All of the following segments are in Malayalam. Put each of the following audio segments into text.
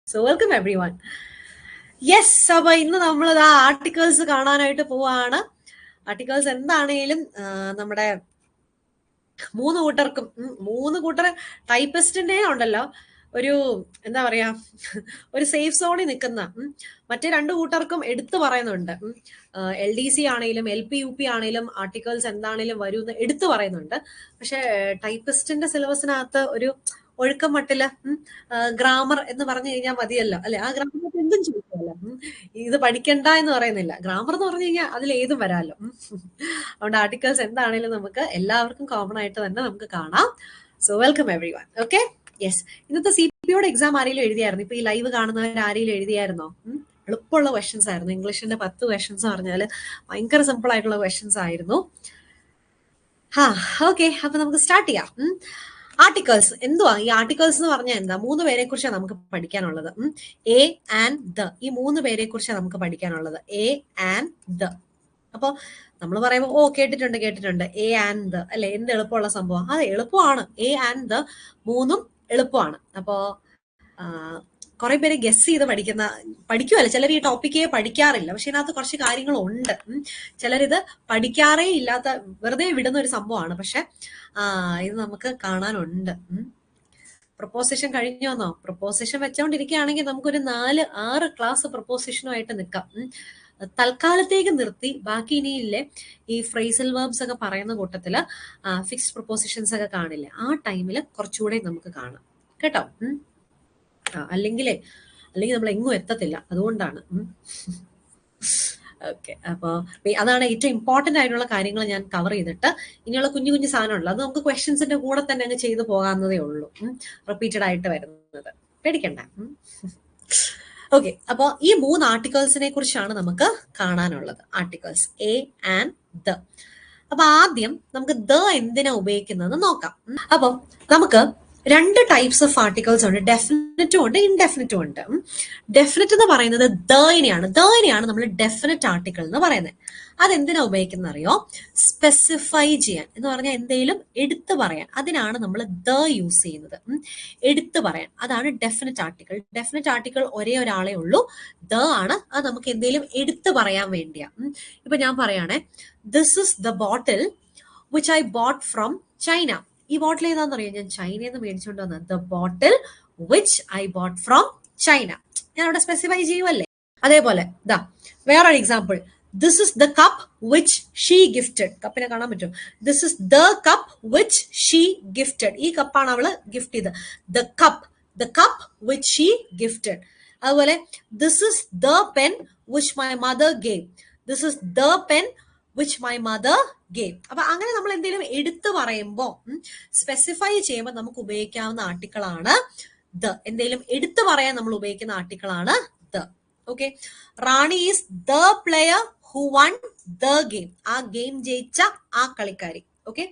So welcome everyone. Yes, അപ്പൊ ഇന്ന് നമ്മൾ ആർട്ടിക്കിൾസ് കാണാനായിട്ട് പോവാണ്. ആർട്ടിക്കിൾസ് എന്താണേലും നമ്മുടെ മൂന്ന് കൂട്ടർ ടൈപ്പിസ്റ്റിന്റെ ഉണ്ടല്ലോ ഒരു എന്താ പറയാ ഒരു സേഫ് സോണിൽ നിൽക്കുന്ന മറ്റേ രണ്ടു കൂട്ടർക്കും എടുത്തു പറയുന്നുണ്ട്. LDC ആണെങ്കിലും LP UP ആണെങ്കിലും ആർട്ടിക്കിൾസ് എന്താണേലും വരുമെന്ന് എടുത്തു പറയുന്നുണ്ട്. പക്ഷെ ടൈപ്പിസ്റ്റിന്റെ സിലബസിനകത്ത് ഒരു ഒഴുക്കം മട്ടില് ഗ്രാമർ എന്ന് പറഞ്ഞു കഴിഞ്ഞാൽ മതിയല്ലോ അല്ലെ? ആ ഗ്രാമർ എന്തും ചോദിക്കാമല്ലോ. ഇത് പഠിക്കണ്ട എന്ന് പറയുന്നില്ല. ഗ്രാമർ എന്ന് പറഞ്ഞു കഴിഞ്ഞാൽ അതിൽ ഏതും വരാമല്ലോ. അതുകൊണ്ട് ആർട്ടിക്കിൾസ് എന്താണേലും നമുക്ക് എല്ലാവർക്കും കോമൺ ആയിട്ട് തന്നെ നമുക്ക് കാണാം. So welcome every one. Okay, yes. ഇന്നത്തെ CPOയുടെ എക്സാം ആരെങ്കിലും എഴുതിയായിരുന്നു? ഇപ്പൊ ഈ ലൈവ് കാണുന്നവർ ആരെങ്കിലും എഴുതിയായിരുന്നോ? എളുപ്പമുള്ള ക്വസ്റ്റ്യൻസ് ആയിരുന്നു. ഇംഗ്ലീഷിന്റെ 10 ക്വസ്റ്റ്യൻസ് പറഞ്ഞാല് ഭയങ്കര സിമ്പിൾ ആയിട്ടുള്ള ക്വസ്റ്റ്യൻസ് ആയിരുന്നു. ഓക്കെ, അപ്പൊ നമുക്ക് സ്റ്റാർട്ട് ചെയ്യാം. ആർട്ടിക്കിൾസ് എന്തുവാ? ഈ ആർട്ടിക്കിൾസ് എന്ന് പറഞ്ഞാൽ എന്താ? 3 പേരെ കുറിച്ചാണ് നമുക്ക് പഠിക്കാനുള്ളത്. എ ആൻഡ് ദ, ഈ 3 പേരെ കുറിച്ചാണ് നമുക്ക് പഠിക്കാനുള്ളത്. A and the. അപ്പൊ നമ്മൾ പറയുമ്പോൾ കേട്ടിട്ടുണ്ട് എ ആൻഡ് ദ അല്ലെ? എന്ത് എളുപ്പമുള്ള സംഭവം? അത് എളുപ്പമാണ്. എ ആൻഡ് ദ മൂന്നും എളുപ്പമാണ്. അപ്പോ കുറെ പേര് ഗസ് ചെയ്ത് പഠിക്കുമല്ലോ. ചിലർ ഈ ടോപ്പിക്കേ പഠിക്കാറില്ല, പക്ഷെ ഇതിനകത്ത് കുറച്ച് കാര്യങ്ങളുണ്ട്. ചിലരിത് പഠിക്കാറേ ഇല്ലാത്ത വെറുതെ വിടുന്ന ഒരു സംഭവമാണ്. പക്ഷെ ഇത് നമുക്ക് കാണാനുണ്ട്. പ്രൊപ്പോസിഷൻ കഴിഞ്ഞു വന്നോ? പ്രൊപ്പോസിഷൻ വെച്ചോണ്ടിരിക്കുകയാണെങ്കിൽ നമുക്കൊരു 4-6 ക്ലാസ് പ്രൊപ്പോസിഷനുമായിട്ട് നിൽക്കാം. തൽക്കാലത്തേക്ക് നിർത്തി ബാക്കി ഇനിയില്ലേ ഈ ഫ്രേസൽ വേർബ്സ് ഒക്കെ പറയുന്ന കൂട്ടത്തില് ഫിക്സ്ഡ് പ്രൊപ്പോസിഷൻസ് ഒക്കെ കാണില്ലേ, ആ ടൈമിൽ കുറച്ചുകൂടെ നമുക്ക് കാണാം കേട്ടോ. അല്ലെങ്കിൽ നമ്മൾ എങ്ങും എത്തത്തില്ല. അതുകൊണ്ടാണ്. ഓക്കെ, അപ്പോൾ അതാണ് ഏറ്റവും ഇമ്പോർട്ടന്റ് ആയിട്ടുള്ള കാര്യങ്ങൾ ഞാൻ കവർ ചെയ്തിട്ട് ഇനിയുള്ള കുഞ്ഞു കുഞ്ഞു സാധനമുള്ളൂ. അത് നമുക്ക് ക്വസ്റ്റ്യൻസിന്റെ കൂടെ തന്നെ അങ്ങ് ചെയ്തു പോകാവുന്നതേ ഉള്ളൂ. റിപ്പീറ്റഡ് ആയിട്ട് വരുന്നത് പേടിക്കണ്ട. ഓക്കെ, അപ്പോൾ ഈ 3 ആർട്ടിക്കിൾസിനെ കുറിച്ചാണ് നമുക്ക് കാണാനുള്ളത്. Articles A and the. അപ്പൊ ആദ്യം നമുക്ക് ദ എന്തിനാ ഉപയോഗിക്കുന്നത് നോക്കാം. അപ്പം നമുക്ക് 2 ടൈപ്സ് ഓഫ് ആർട്ടിക്കിൾസ് ഉണ്ട്. ഡെഫിനിറ്റും ഉണ്ട്, ഇൻഡെഫിനിറ്റും ഉണ്ട്. ഡെഫിനിറ്റ് എന്ന് പറയുന്നത് ദനെയാണ് നമ്മൾ ഡെഫിനിറ്റ് ആർട്ടിക്കിൾ എന്ന് പറയുന്നത്. അതെന്തിനാ ഉപയോഗിക്കുന്നത് അറിയോ? സ്പെസിഫൈ ചെയ്യാൻ എന്ന് പറഞ്ഞാൽ എന്തെങ്കിലും എടുത്തു പറയാൻ. അതിനാണ് നമ്മൾ ദ യൂസ് ചെയ്യുന്നത്. എടുത്തു പറയാൻ, അതാണ് ഡെഫിനിറ്റ് ആർട്ടിക്കിൾ. ഡെഫിനിറ്റ് ആർട്ടിക്കിൾ ഒരേ ഒരാളെ ഉള്ളൂ, ദ ആണ്. അത് നമുക്ക് എന്തെങ്കിലും എടുത്തു പറയാൻ വേണ്ടിയാ. ഇപ്പൊ ഞാൻ പറയാണേ, this is the bottle which I bought from China. ഈ ബോട്ടിൽ ഏതാണെന്നറിയോ? ഞാൻ ചൈനയിൽ നിന്ന് മേടിച്ചുകൊണ്ട് വന്നത്. The bottle which I bought from China. ഞാൻ അവിടെ സ്പെസിഫൈ ചെയ്യുമല്ലേ? അതേപോലെ ദാ വേറൊരു example. This is the cup which she gifted. കപ്പിനെ കാണാൻ പറ്റും. This is the cup which she gifted. ഈ കപ്പാണ് അവള് ഗിഫ്റ്റ് ചെയ്തത്. The cup which she gifted. അതുപോലെ this is the pen which my mother gave. This is the pen which my mother gave. അപ്പൊ അങ്ങനെ നമ്മൾ എന്തെങ്കിലും എടുത്തു പറയുമ്പോൾ, സ്പെസിഫൈ ചെയ്യുമ്പോൾ നമുക്ക് ഉപയോഗിക്കാവുന്ന ആർട്ടിക്കിളാണ് ദ. എന്തെങ്കിലും എടുത്തു പറയാൻ നമ്മൾ ഉപയോഗിക്കുന്ന ആർട്ടിക്കിളാണ് the. Okay, Rani is the player who won the game. ആ ഗെയിം ജയിച്ച ആ കളിക്കാരി. ഓക്കെ,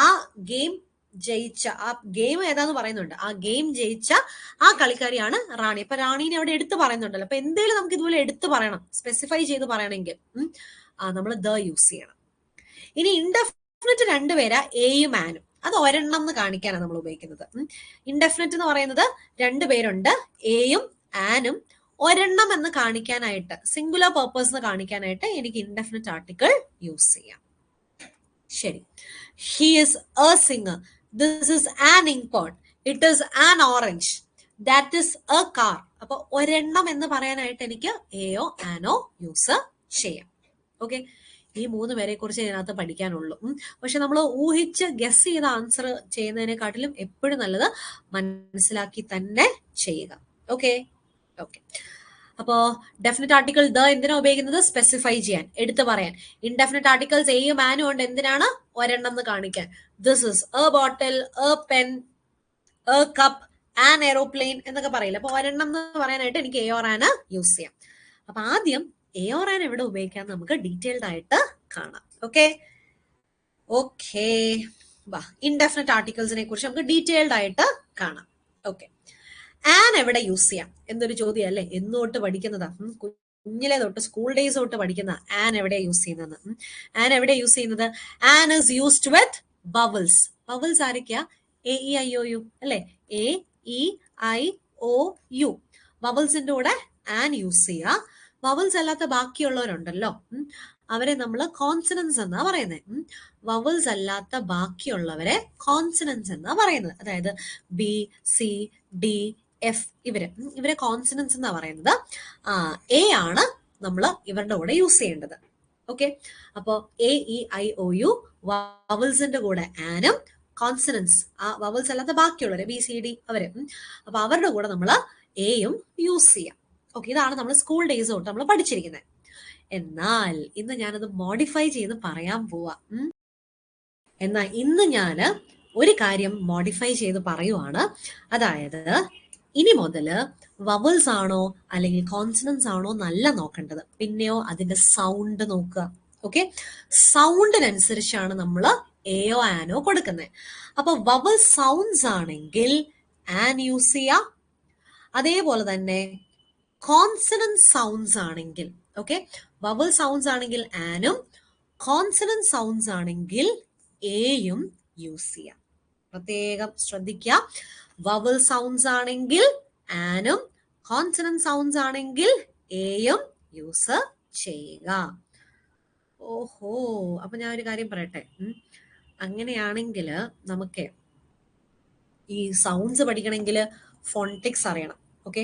ആ ഗെയിം ജയിച്ച, ആ ഗെയിം ഏതാന്ന് പറയുന്നുണ്ട്. ആ ഗെയിം ജയിച്ച ആ കളിക്കാരിയാണ് റാണി. അപ്പൊ റാണീനെ അവിടെ എടുത്തു പറയുന്നുണ്ടല്ലോ. അപ്പൊ എന്തെങ്കിലും നമുക്ക് ഇതുപോലെ എടുത്തു പറയണം, സ്പെസിഫൈ ചെയ്ത് പറയണമെങ്കിൽ നമ്മൾ ദ യൂസ് ചെയ്യണം. ഇനി ഇൻഡെഫിനിറ്റ് 2 പേരാ, എയും ആനും. അത് ഒരെണ്ണം എന്ന് കാണിക്കാനാണ് നമ്മൾ ഉപയോഗിക്കുന്നത്. ഇൻഡെഫിനിറ്റ് എന്ന് പറയുന്നത് 2 പേരുണ്ട്, എയും ആനും. ഒരെണ്ണം എന്ന് കാണിക്കാനായിട്ട്, സിംഗുലർ പർപ്പസ് എന്ന് കാണിക്കാനായിട്ട് എനിക്ക് ഇൻഡെഫിനിറ്റ് ആർട്ടിക്കിൾ യൂസ് ചെയ്യാം. ശരി, he is a singer. This is an ink pot. It is an orange. That is a car. അപ്പൊ ഒരെണ്ണം എന്ന് പറയാനായിട്ട് എനിക്ക് എയോ ആനോ യൂസ് ചെയ്യാം. ഓക്കെ, ഈ 3 പേരെ കുറിച്ച് ഇതിനകത്ത് പഠിക്കാനുള്ളൂ. പക്ഷെ നമ്മൾ ഊഹിച്ച് ഗസ് ചെയ്ത ആൻസർ ചെയ്യുന്നതിനെക്കാട്ടിലും എപ്പോഴും നല്ലത് മനസ്സിലാക്കി തന്നെ ചെയ്യുക. ഓക്കെ, അപ്പോ ഡെഫിനിറ്റ് ആർട്ടിക്കിൾ ദ എന്തിനാ ഉപയോഗിക്കുന്നത്? സ്പെസിഫൈ ചെയ്യാൻ, എടുത്തു പറയാൻ. ഇൻഡെഫിനിറ്റ് ആർട്ടിക്കിൾസ് എയും ആനും ഉണ്ട്. എന്തിനാണ്? ഒരെണ്ണം എന്ന് കാണിക്കാൻ. This is A bottle, A pen, A cup, an aeroplane എന്നൊക്കെ പറയില്ല. അപ്പൊ ഒരെണ്ണം എന്ന് പറയാനായിട്ട് എനിക്ക് എ ഓർ ആന് യൂസ് ചെയ്യാം. അപ്പൊ ആദ്യം എ ഓർ ആൻ എവിടെ ഉപയോഗിക്കാം നമുക്ക് ഡീറ്റെയിൽഡ് ആയിട്ട് കാണാം. ഓക്കെ, ഇൻഡെഫിനിറ്റ് ആർട്ടിക്കിൾസിനെ കുറിച്ച് നമുക്ക് ഡീറ്റെയിൽഡ് ആയിട്ട് കാണാം. ഓക്കെ, ആൻ എവിടെ യൂസ് ചെയ്യാം എന്നൊരു ചോദ്യം അല്ലേ? എന്നോട്ട് പഠിക്കുന്നതാ, കുഞ്ഞിലെ തൊട്ട് സ്കൂൾ ഡേയ്സ് തൊട്ട് പഠിക്കുന്ന ആൻ എവിടെ യൂസ് ചെയ്യുന്നത്? ആൻ എവിടെ യൂസ് ചെയ്യുന്നത്? An is used with vowels. Vowels ആരൊക്കെയാ? A E I O U അല്ലെ? A E I O U. വവൽസിന്റെ കൂടെ ആൻ യൂസ് ചെയ്യുക. വവൽസ് അല്ലാത്ത ബാക്കിയുള്ളവരുണ്ടല്ലോ, അവരെ നമ്മൾ കോൺസണൻസ് എന്നാ പറയുന്നത്. വവൽസ് അല്ലാത്ത ബാക്കിയുള്ളവരെ കോൺസണൻസ് എന്നാ പറയുന്നത്. അതായത് ബി, സി, ഡി, എഫ് ഇവരെ കോൺസണൻസ് എന്നാ പറയുന്നത്. എ ആണ് നമ്മൾ ഇവരുടെ കൂടെ യൂസ് ചെയ്യേണ്ടത്. ഓക്കെ, അപ്പോ A, E, I, O, U വവൽസിന്റെ കൂടെ ആനും, കോൺസണൻസ് ആ വവൽസ് അല്ലാത്ത ബാക്കിയുള്ളവരെ ബി, സി, ഡി അവര്, അപ്പൊ അവരുടെ കൂടെ നമ്മൾ എയും യൂസ് ചെയ്യാം. ഓക്കെ, ഇതാണ് നമ്മൾ സ്കൂൾ ഡേയ്സ് തൊട്ട് നമ്മൾ പഠിച്ചിരിക്കുന്നത്. എന്നാൽ ഇന്ന് ഞാനത് മോഡിഫൈ ചെയ്ത് പറയാൻ പോവാ. എന്നാൽ ഇന്ന് ഞാൻ ഒരു കാര്യം മോഡിഫൈ ചെയ്ത് പറയുവാണ്. അതായത് ഇനി മുതല് വവൽസ് ആണോ അല്ലെങ്കിൽ കോൺസണൻസ് ആണോ നല്ല നോക്കേണ്ടത്, പിന്നെയോ അതിന്റെ സൗണ്ട് നോക്കുക. ഓക്കെ, സൗണ്ടിനനുസരിച്ചാണ് നമ്മൾ എയോ ആനോ കൊടുക്കുന്നത്. അപ്പൊ വവൽ സൗണ്ട്സ് ആണെങ്കിൽ ആൻ യൂസ് ചെയ്യാം. അതേപോലെ തന്നെ കോൺസണന്റ് സൗണ്ട്സ് ആണെങ്കിൽ, ഓക്കെ, വവൽ സൗണ്ട്സ് ആണെങ്കിൽ ആനും, കോൺസണന്റ് സൗണ്ട്സ് ആണെങ്കിൽ എയും യൂസ് ചെയ്യാം. പ്രത്യേകം ശ്രദ്ധിക്കുക. വവൽ സൗണ്ട്സ് ആണെങ്കിൽ ആനും, കോൺസണന്റ് സൗണ്ട്സ് ആണെങ്കിൽ എയും യൂസ് ചെയ്യുക. ഓഹോ, അപ്പൊ ഞാൻ ഒരു കാര്യം പറയട്ടെ. അങ്ങനെയാണെങ്കിൽ നമുക്ക് ഈ സൗണ്ട്സ് പഠിക്കണമെങ്കിൽ ഫോണിറ്റിക്സ് അറിയണം. ഓക്കെ,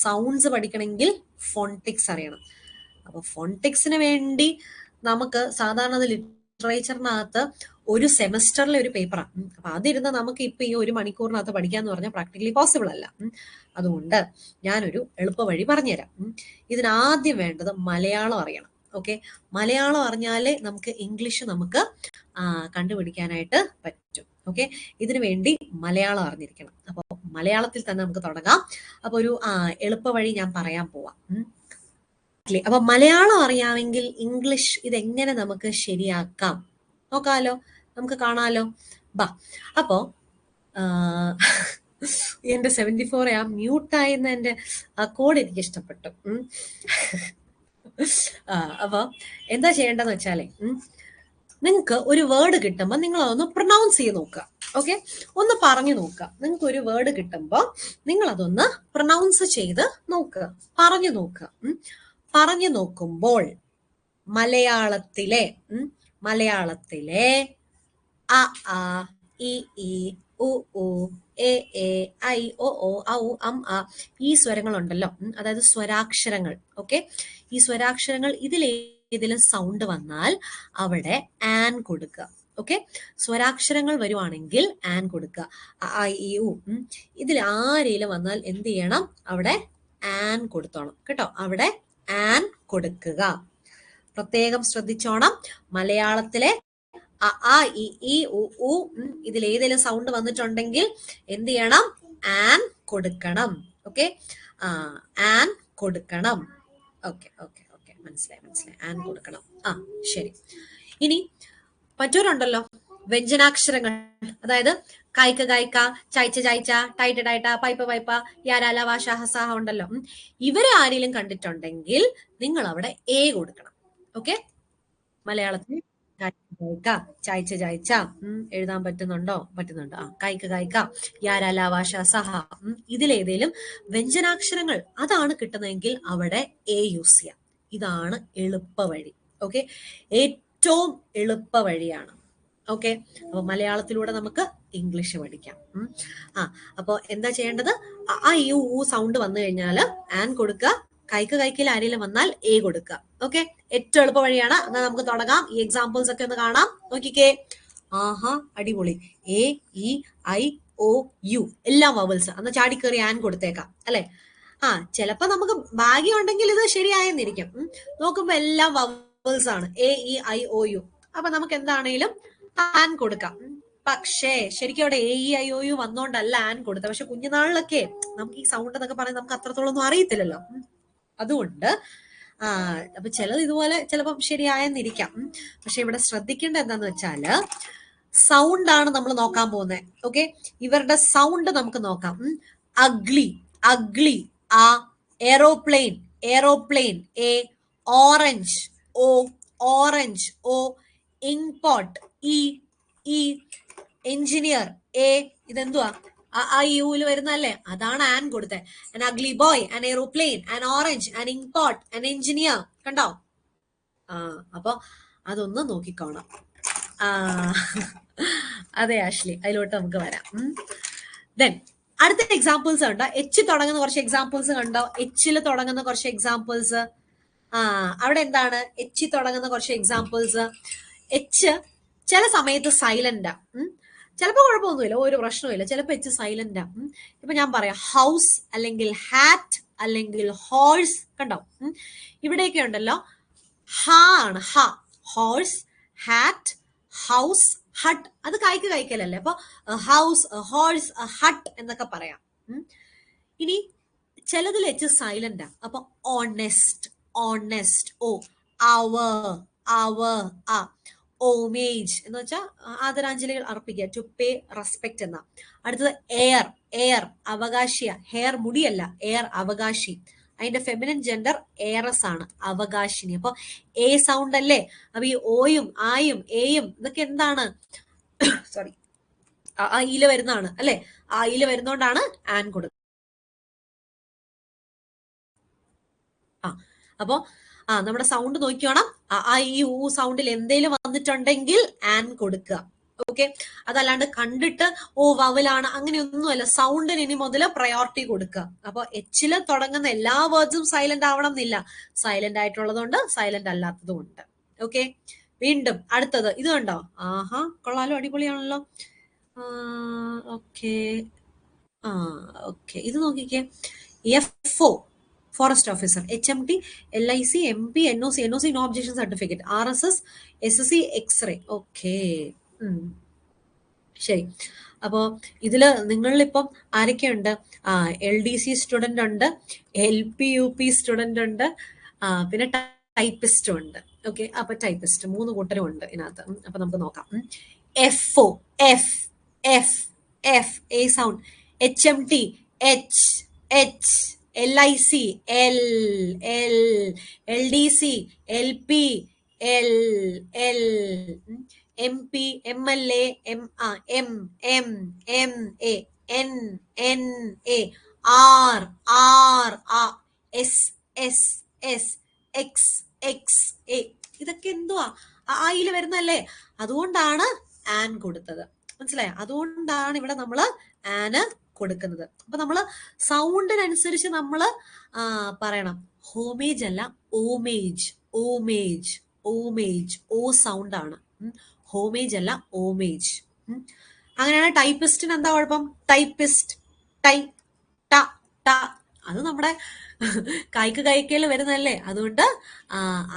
സൗണ്ട്സ് പഠിക്കണമെങ്കിൽ ഫോണിറ്റിക്സ് അറിയണം. അപ്പൊ ഫോണിറ്റിക്സിന് വേണ്ടി നമുക്ക് സാധാരണ ലിറ്ററേച്ചറിനകത്ത് ഒരു സെമസ്റ്ററിലെ ഒരു പേപ്പറാണ്. അപ്പൊ അതിരുന്ന് നമുക്ക് ഇപ്പൊ ഈ 1 മണിക്കൂറിനകത്ത് പഠിക്കാന്ന് പറഞ്ഞാൽ പ്രാക്ടിക്കലി പോസിബിൾ അല്ല. അതുകൊണ്ട് ഞാനൊരു എളുപ്പ വഴി പറഞ്ഞുതരാം. ഇതിനാദ്യം വേണ്ടത് മലയാളം അറിയണം. ഓക്കെ, മലയാളം അറിഞ്ഞാലേ നമുക്ക് ഇംഗ്ലീഷ് നമുക്ക് കണ്ടുപിടിക്കാനായിട്ട് പറ്റും. ഓക്കെ, ഇതിനു വേണ്ടി മലയാളം അറിഞ്ഞിരിക്കണം. അപ്പൊ മലയാളത്തിൽ തന്നെ നമുക്ക് തുടങ്ങാം. അപ്പൊ ഒരു എളുപ്പ വഴി ഞാൻ പറയാൻ പോവാം. അപ്പൊ മലയാളം അറിയാമെങ്കിൽ ഇംഗ്ലീഷ് ഇതെങ്ങനെ നമുക്ക് ശരിയാക്കാം നോക്കാലോ, നമുക്ക് കാണാലോ. ബാ, അപ്പോ എന്റെ 74 ആ മ്യൂട്ടായിരുന്ന എന്റെ കോഡ് എനിക്ക് ഇഷ്ടപ്പെട്ടു. അപ്പൊ എന്താ ചെയ്യേണ്ടതെന്ന് വെച്ചാലേ, നിങ്ങൾക്ക് ഒരു വേർഡ് കിട്ടുമ്പോൾ നിങ്ങൾ അതൊന്ന് പ്രൊനൗൺസ് ചെയ്ത് നോക്കുക. ഓക്കെ, ഒന്ന് പറഞ്ഞു നോക്കുക. നിങ്ങൾക്ക് ഒരു വേർഡ് കിട്ടുമ്പോൾ നിങ്ങൾ അതൊന്ന് പ്രൊനൗൺസ് ചെയ്ത് നോക്കുക, പറഞ്ഞു നോക്കുക. പറഞ്ഞു നോക്കുമ്പോൾ മലയാളത്തിലെ അ, ആ, ഇ, ഈ, ഉ, ഊ, എ, ഐ, ഒ, ഔ, അം, ആ ഈ സ്വരങ്ങളുണ്ടല്ലോ, അതായത് സ്വരാക്ഷരങ്ങൾ. ഓക്കെ, ഈ സ്വരാക്ഷരങ്ങൾ ഇതിലേതിലും സൗണ്ട് വന്നാൽ അവിടെ ആൻ കൊടുക്കുക. ഓക്കെ, സ്വരാക്ഷരങ്ങൾ വരുവാണെങ്കിൽ ആൻ കൊടുക്കുക. അ, ഇ, ഉ ഇതിൽ ആരെങ്കിലും വന്നാൽ എന്ത് ചെയ്യണം? അവിടെ ആൻ കൊടുത്തോണം കേട്ടോ. അവിടെ ആൻ കൊടുക്കുക. പ്രത്യേകം ശ്രദ്ധിച്ചോണം. മലയാളത്തിലെ അ, ആ, ഇ, ഈ, ഉ, ഊ ഇതിലേതെങ്കിലും സൗണ്ട് വന്നിട്ടുണ്ടെങ്കിൽ എന്ത് ചെയ്യണം? ആൻ കൊടുക്കണം. ഓക്കെ, ആൻ കൊടുക്കണം. ഓക്കെ ഓക്കെ ഓക്കെ, മനസ്സിലായി. ആൻ കൊടുക്കണം. ശരി. ഇനി മറ്റൊരുണ്ടല്ലോ വ്യഞ്ജനാക്ഷരങ്ങൾ, അതായത് കായ്ക്ക കായ്ക്ക, ചായ്ച്ച ചായ്ച്ച, ടൈറ്റ ടൈറ്റ, പൈപ്പ പൈപ്പ, യാരാല വാശ ഹസാഹ ഉണ്ടല്ലോ. ഇവരെ ആരെങ്കിലും കണ്ടിട്ടുണ്ടെങ്കിൽ നിങ്ങൾ അവിടെ എ കൊടുക്കണം. ഓക്കെ, മലയാളത്തിൽ കായ്ക്ക, ചായ്ച്ച ചായ്ച്ച എഴുതാൻ പറ്റുന്നുണ്ടോ? പറ്റുന്നുണ്ട്. കായ്ക്ക കായ്ക്ക, യാരാല വാശ സഹ ഇതിലേതേലും വ്യഞ്ജനാക്ഷരങ്ങൾ അതാണ് കിട്ടുന്നതെങ്കിൽ അവിടെ എ യൂസ് ചെയ്യാം. ഇതാണ് എളുപ്പ വഴി. ഓക്കെ, ഏറ്റവും എളുപ്പ വഴിയാണ്. ഓക്കെ, അപ്പൊ മലയാളത്തിലൂടെ നമുക്ക് ഇംഗ്ലീഷ് പഠിക്കാം. അപ്പൊ എന്താ ചെയ്യേണ്ടത്? ആ ഈ ഊ സൗണ്ട് വന്നു കഴിഞ്ഞാൽ ആൻ കൊടുക്കുക. കൈക്കയിൽ ആരെങ്കിലും വന്നാൽ എ കൊടുക്കുക. ഓക്കെ, ഏറ്റവും എളുപ്പ വഴിയാണ്. എന്നാൽ നമുക്ക് തുടങ്ങാം. ഈ എക്സാമ്പിൾസ് ഒക്കെ ഒന്ന് കാണാം. നോക്കിക്കേ. ആഹാ, അടിപൊളി. A, E, I, O, U എല്ലാം വവൽസ്. അന്ന് ചാടിക്കേറി ആൻ കൊടുത്തേക്കാം അല്ലെ. ചിലപ്പോ നമുക്ക് ഭാഗ്യം ഉണ്ടെങ്കിൽ ഇത് ശരിയായെന്നിരിക്കും. നോക്കുമ്പോ എല്ലാം വവൽസ് ആണ്, A, E, I, O, U. അപ്പൊ നമുക്ക് എന്താണേലും ആൻ കൊടുക്കാം. പക്ഷേ ശരിക്കും അവിടെ A, E, I, O, U വന്നോണ്ടല്ല ആൻ കൊടുത്തത്. പക്ഷെ കുഞ്ഞുനാളിലൊക്കെ നമുക്ക് ഈ സൗണ്ട് എന്നൊക്കെ പറയാൻ നമുക്ക് അത്രത്തോളം ഒന്നും അറിയത്തില്ലല്ലോ. അതുകൊണ്ട് അപ്പൊ ചിലത് ഇതുപോലെ ചിലപ്പം ശരിയായെന്നിരിക്കാം. പക്ഷെ ഇവിടെ ശ്രദ്ധിക്കേണ്ട എന്താന്ന് വെച്ചാല് സൗണ്ട് ആണ് നമ്മൾ നോക്കാൻ പോകുന്നത്. ഓക്കെ, ഇവരുടെ സൗണ്ട് നമുക്ക് നോക്കാം. അഗ്ലി, ആ. എയറോപ്ലെയിൻ, എ. ഓറഞ്ച്, ഓ. ഇങ്ക് പോട്ട്, ഇ. എഞ്ചിനീയർ, എ. ഇതെന്തുവാ? യൂല് വരുന്നല്ലേ, അതാണ് ആൻ കൊടുത്തത്. an ugly boy, an aeroplane, an orange, an ink pot, an engineer. കണ്ടോ? അപ്പൊ അതൊന്ന് നോക്കിക്കോണം. അതെ ആഷ്ലി, അതിലോട്ട് നമുക്ക് വരാം. ദെൻ അടുത്ത എക്സാമ്പിൾസ് കണ്ടോ, എച്ച് തുടങ്ങുന്ന കുറച്ച് എക്സാമ്പിൾസ് കണ്ടോ, എച്ചിൽ തുടങ്ങുന്ന കുറച്ച് എക്സാമ്പിൾസ്. അവിടെ എന്താണ് എച്ച് തുടങ്ങുന്ന കുറച്ച് എക്സാമ്പിൾസ്. എച്ച് ചില സമയത്ത് സൈലന്റാ, ചിലപ്പോ കുഴപ്പമൊന്നുമില്ല, ഒരു പ്രശ്നമില്ല. ചിലപ്പോ എച്ച് സൈലന്റാ. ഇപ്പൊ ഞാൻ പറയാം, ഹൗസ് അല്ലെങ്കിൽ ഹാറ്റ് അല്ലെങ്കിൽ ഹോഴ്സ്. കണ്ടോ, ഇവിടെയൊക്കെ ഉണ്ടല്ലോ ഹ ആണ്. Horse, hat, house, hut. അത് കഴിക്കലല്ലേ. അപ്പൊ ഹൗസ്, ഹോഴ്സ്, ഹട്ട് എന്നൊക്കെ പറയാം. ഇനി ചിലതിൽ എച്ച് സൈലന്റാ. അപ്പൊ ഓണസ്റ്റ്, ഓണസ്റ്റ്, ഓ. അവർ, ഓമേജ് എന്ന് വെച്ചാൽ ആദരാഞ്ജലികൾ അർപ്പിക്കുക, ടു പേ റെസ്പെക്ട് എന്ന. അടുത്തത് എയർ, അവകാശിയ. ഹെയർ മുടിയല്ല, എയർ അവകാശി. അതിന്റെ ഫെമിനിൻ ജെൻഡർ എയറസ് ആണ്, അവകാശിനി. അപ്പൊ എ സൗണ്ട് അല്ലേ. അപ്പൊ ഈ ഓയും ആയും എയും ഇതൊക്കെ എന്താണ്, സോറി, ഇല് വരുന്നതാണ് അല്ലെ. ഇല് വരുന്നോണ്ടാണ് ആൻ കൊടുക്കുന്നത്. അപ്പോ നമ്മുടെ സൗണ്ട് നോക്കിയോണം. ഈ ഊ സൗണ്ടിൽ എന്തേലും വന്നിട്ടുണ്ടെങ്കിൽ ആൻ കൊടുക്കുക. ഓക്കെ, അതല്ലാണ്ട് കണ്ടിട്ട് വവലാണ് അങ്ങനെയൊന്നുമല്ല. സൗണ്ടിന് ഇനി മുതൽ പ്രയോറിറ്റി കൊടുക്കുക. അപ്പൊ എച്ചില് തുടങ്ങുന്ന എല്ലാ വേർഡ്സും സൈലന്റ് ആവണം എന്നില്ല. സൈലന്റ് ആയിട്ടുള്ളതുകൊണ്ട്, സൈലന്റ് അല്ലാത്തതും ഉണ്ട്. ഓക്കെ, വീണ്ടും അടുത്തത് ഇത് കണ്ടോ. കൊള്ളാലോ, അടിപൊളിയാണല്ലോ. ഓക്കെ, ഓക്കെ, ഇത് നോക്കിക്കേ. FO forest officer, HMT, LIC, MP, NOC, no objection certificate, RSS, SSC, x-ray. Okay, ശരി. അപ്പോ ഇതില് നിങ്ങളിപ്പം ആരൊക്കെയുണ്ട്? LDC സ്റ്റുഡന്റ് ഉണ്ട്, LP UP സ്റ്റുഡന്റ് ഉണ്ട്, പിന്നെ ടൈപ്പിസ്റ്റും ഉണ്ട്. ഓക്കെ, അപ്പൊ ടൈപ്പിസ്റ്റ് 3 കൂട്ടരും ഉണ്ട് ഇതിനകത്ത്. അപ്പൊ നമുക്ക് നോക്കാം. FO, F, A sound. HMT, H, LIC, L, LDC, LP, L, MP, MLA, M, MA, NA, R, S, X, A. ഇതൊക്കെ എന്തുവാ ആയില് വരുന്നല്ലേ. അതുകൊണ്ടാണ് ആൻ കൊടുത്തത്. മനസ്സിലായോ? അതുകൊണ്ടാണ് ഇവിടെ നമ്മള് ആന് കൊടുക്കുന്നത്. അപ്പൊ നമ്മള് സൗണ്ടിനനുസരിച്ച് നമ്മള് പറയണം. ഹോമേജ് അല്ല, ഓമേജ്, ഓമേജ്, ഓമേജ്. ഓ സൗണ്ട് ആണ്. ഹോമേജ് അല്ല, ഓമേജ്. അങ്ങനെയാണ് ടൈപ്പിസ്റ്റിന് എന്താ കുഴപ്പം? ടൈപ്പിസ്റ്റ്, ടൈ, ട. അത് നമ്മുടെ കൈക്കയിൽ വരുന്നല്ലേ. അതുകൊണ്ട്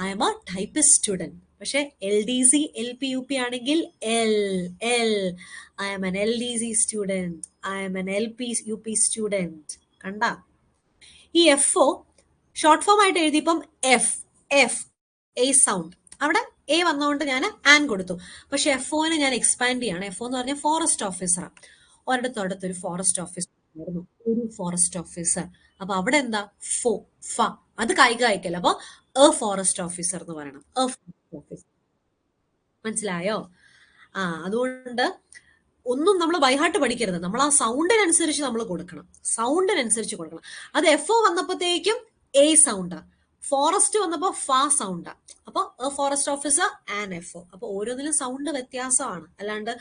I M A typist student. പക്ഷെ LDC, LP, UP ആണെങ്കിൽ L, I M N LDC student, I M N LP, UP student. കണ്ട? ഈ FO ഷോർട്ട് ഫോം ആയിട്ട് എഴുതിയപ്പം F, A സൗണ്ട്. അവിടെ A വന്നതുകൊണ്ട് ഞാൻ ആൻ കൊടുത്തു. പക്ഷെ FOനെ ഞാൻ എക്സ്പാൻഡ് ചെയ്യാണ്. FO എന്ന് പറഞ്ഞാൽ ഫോറസ്റ്റ് ഓഫീസറാണ്. ഒരിടത്തൊരിടത്തൊരു ഫോറസ്റ്റ് ഓഫീസർ ആയിരുന്നു, ഒരു ഫോറസ്റ്റ് ഓഫീസർ. അപ്പൊ അവിടെ എന്താ? ഫ. അത് കായികല്ല. അപ്പൊ എ ഫോറസ്റ്റ് ഓഫീസർ എന്ന് പറയണം. A forest officer. മനസ്സിലായോ? അതുകൊണ്ട് ഒന്നും നമ്മൾ ബൈഹാർട്ട് പഠിക്കരുത്. നമ്മൾ ആ സൗണ്ടിനനുസരിച്ച് നമ്മൾ കൊടുക്കണം. സൗണ്ടിനനുസരിച്ച് കൊടുക്കണം. അത് FO വന്നപ്പോഴത്തേക്കും A സൗണ്ടാ. ഫോറസ്റ്റ് വന്നപ്പോ ഫ സൗണ്ടാ. അപ്പൊ ഫോറസ്റ്റ് ഓഫീസർ ആൻഡ് FO. അപ്പൊ ഓരോന്നിലും സൗണ്ട് വ്യത്യാസമാണ്. അല്ലാണ്ട്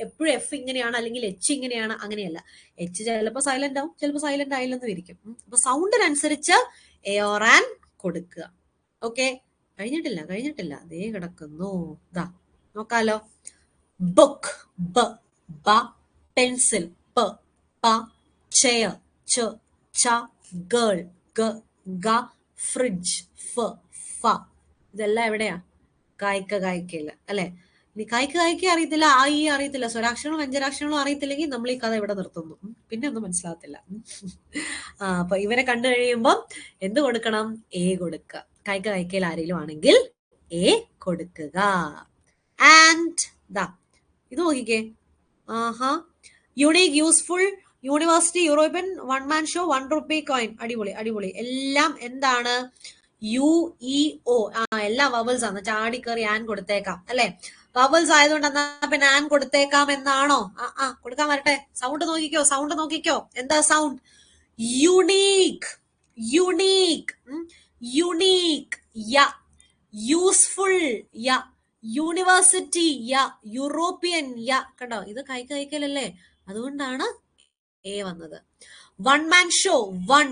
എപ്പോഴും F ഇങ്ങനെയാണ് അല്ലെങ്കിൽ H ഇങ്ങനെയാണ്, അങ്ങനെയല്ല. H ചിലപ്പോ സൈലന്റ് ആവും, ചിലപ്പോ സൈലന്റ് ആയില്ലെന്നും ഇരിക്കും. അപ്പൊ സൗണ്ടിനനുസരിച്ച് A or an കൊടുക്കുക. ഓക്കെ, കഴിഞ്ഞിട്ടില്ല. അതേ കിടക്കുന്നു. ദാ നോക്കാലോ. ബുക്ക്, ബ. പെൻസിൽ, പ. ചെയർ, ച. ഗേൾ, ഗ. ഫ്രിഡ്ജ്, ഫ. ഇതെല്ലാം എവിടെയാ? കായ്ക്കയില്ല അല്ലെ. ഇനി കായ്ക്ക അറിയത്തില്ല, ഈ അറിയത്തില്ല, സ്വരാക്ഷരങ്ങളും വ്യഞ്ജനാക്ഷരങ്ങളും അറിയത്തില്ലെങ്കിൽ നമ്മൾ ഈ കഥ ഇവിടെ നിർത്തുന്നു. പിന്നെ ഒന്നും മനസ്സിലാകത്തില്ല. അപ്പൊ ഇവരെ കണ്ടു കഴിയുമ്പം എന്ത് കൊടുക്കണം? A കൊടുക്കുക. കായ്ക്കയിൽ ആരെങ്കിലും ആണെങ്കിൽ A കൊടുക്കുക. ആൻഡ് ദാ ഇത് നോക്കിക്കേ. Unique, useful, university, European, one man show, ₹1 coin. അടിപൊളി. എല്ലാം എന്താണ്? UEO. എല്ലാ വവൽസ് ആണ്. ചാടി കയറി ആൻ കൊടുത്തേക്കാം അല്ലെ. വവൽസ് ആയതുകൊണ്ട് എന്നാ പിന്നെ ആൻ കൊടുത്തേക്കാം എന്നാണോ? കൊടുക്കാൻ വരട്ടെ. സൗണ്ട് നോക്കിക്കോ. എന്താ സൗണ്ട്? യുണീക്ക്, യ, യൂസ്ഫുൾ, യ, യൂണിവേഴ്സിറ്റി, യ, യൂറോപ്യൻ, യ. കണ്ടോ, ഇത് കൈക്കലല്ലേ, അതുകൊണ്ടാണ് എ വന്നത്. One man show, one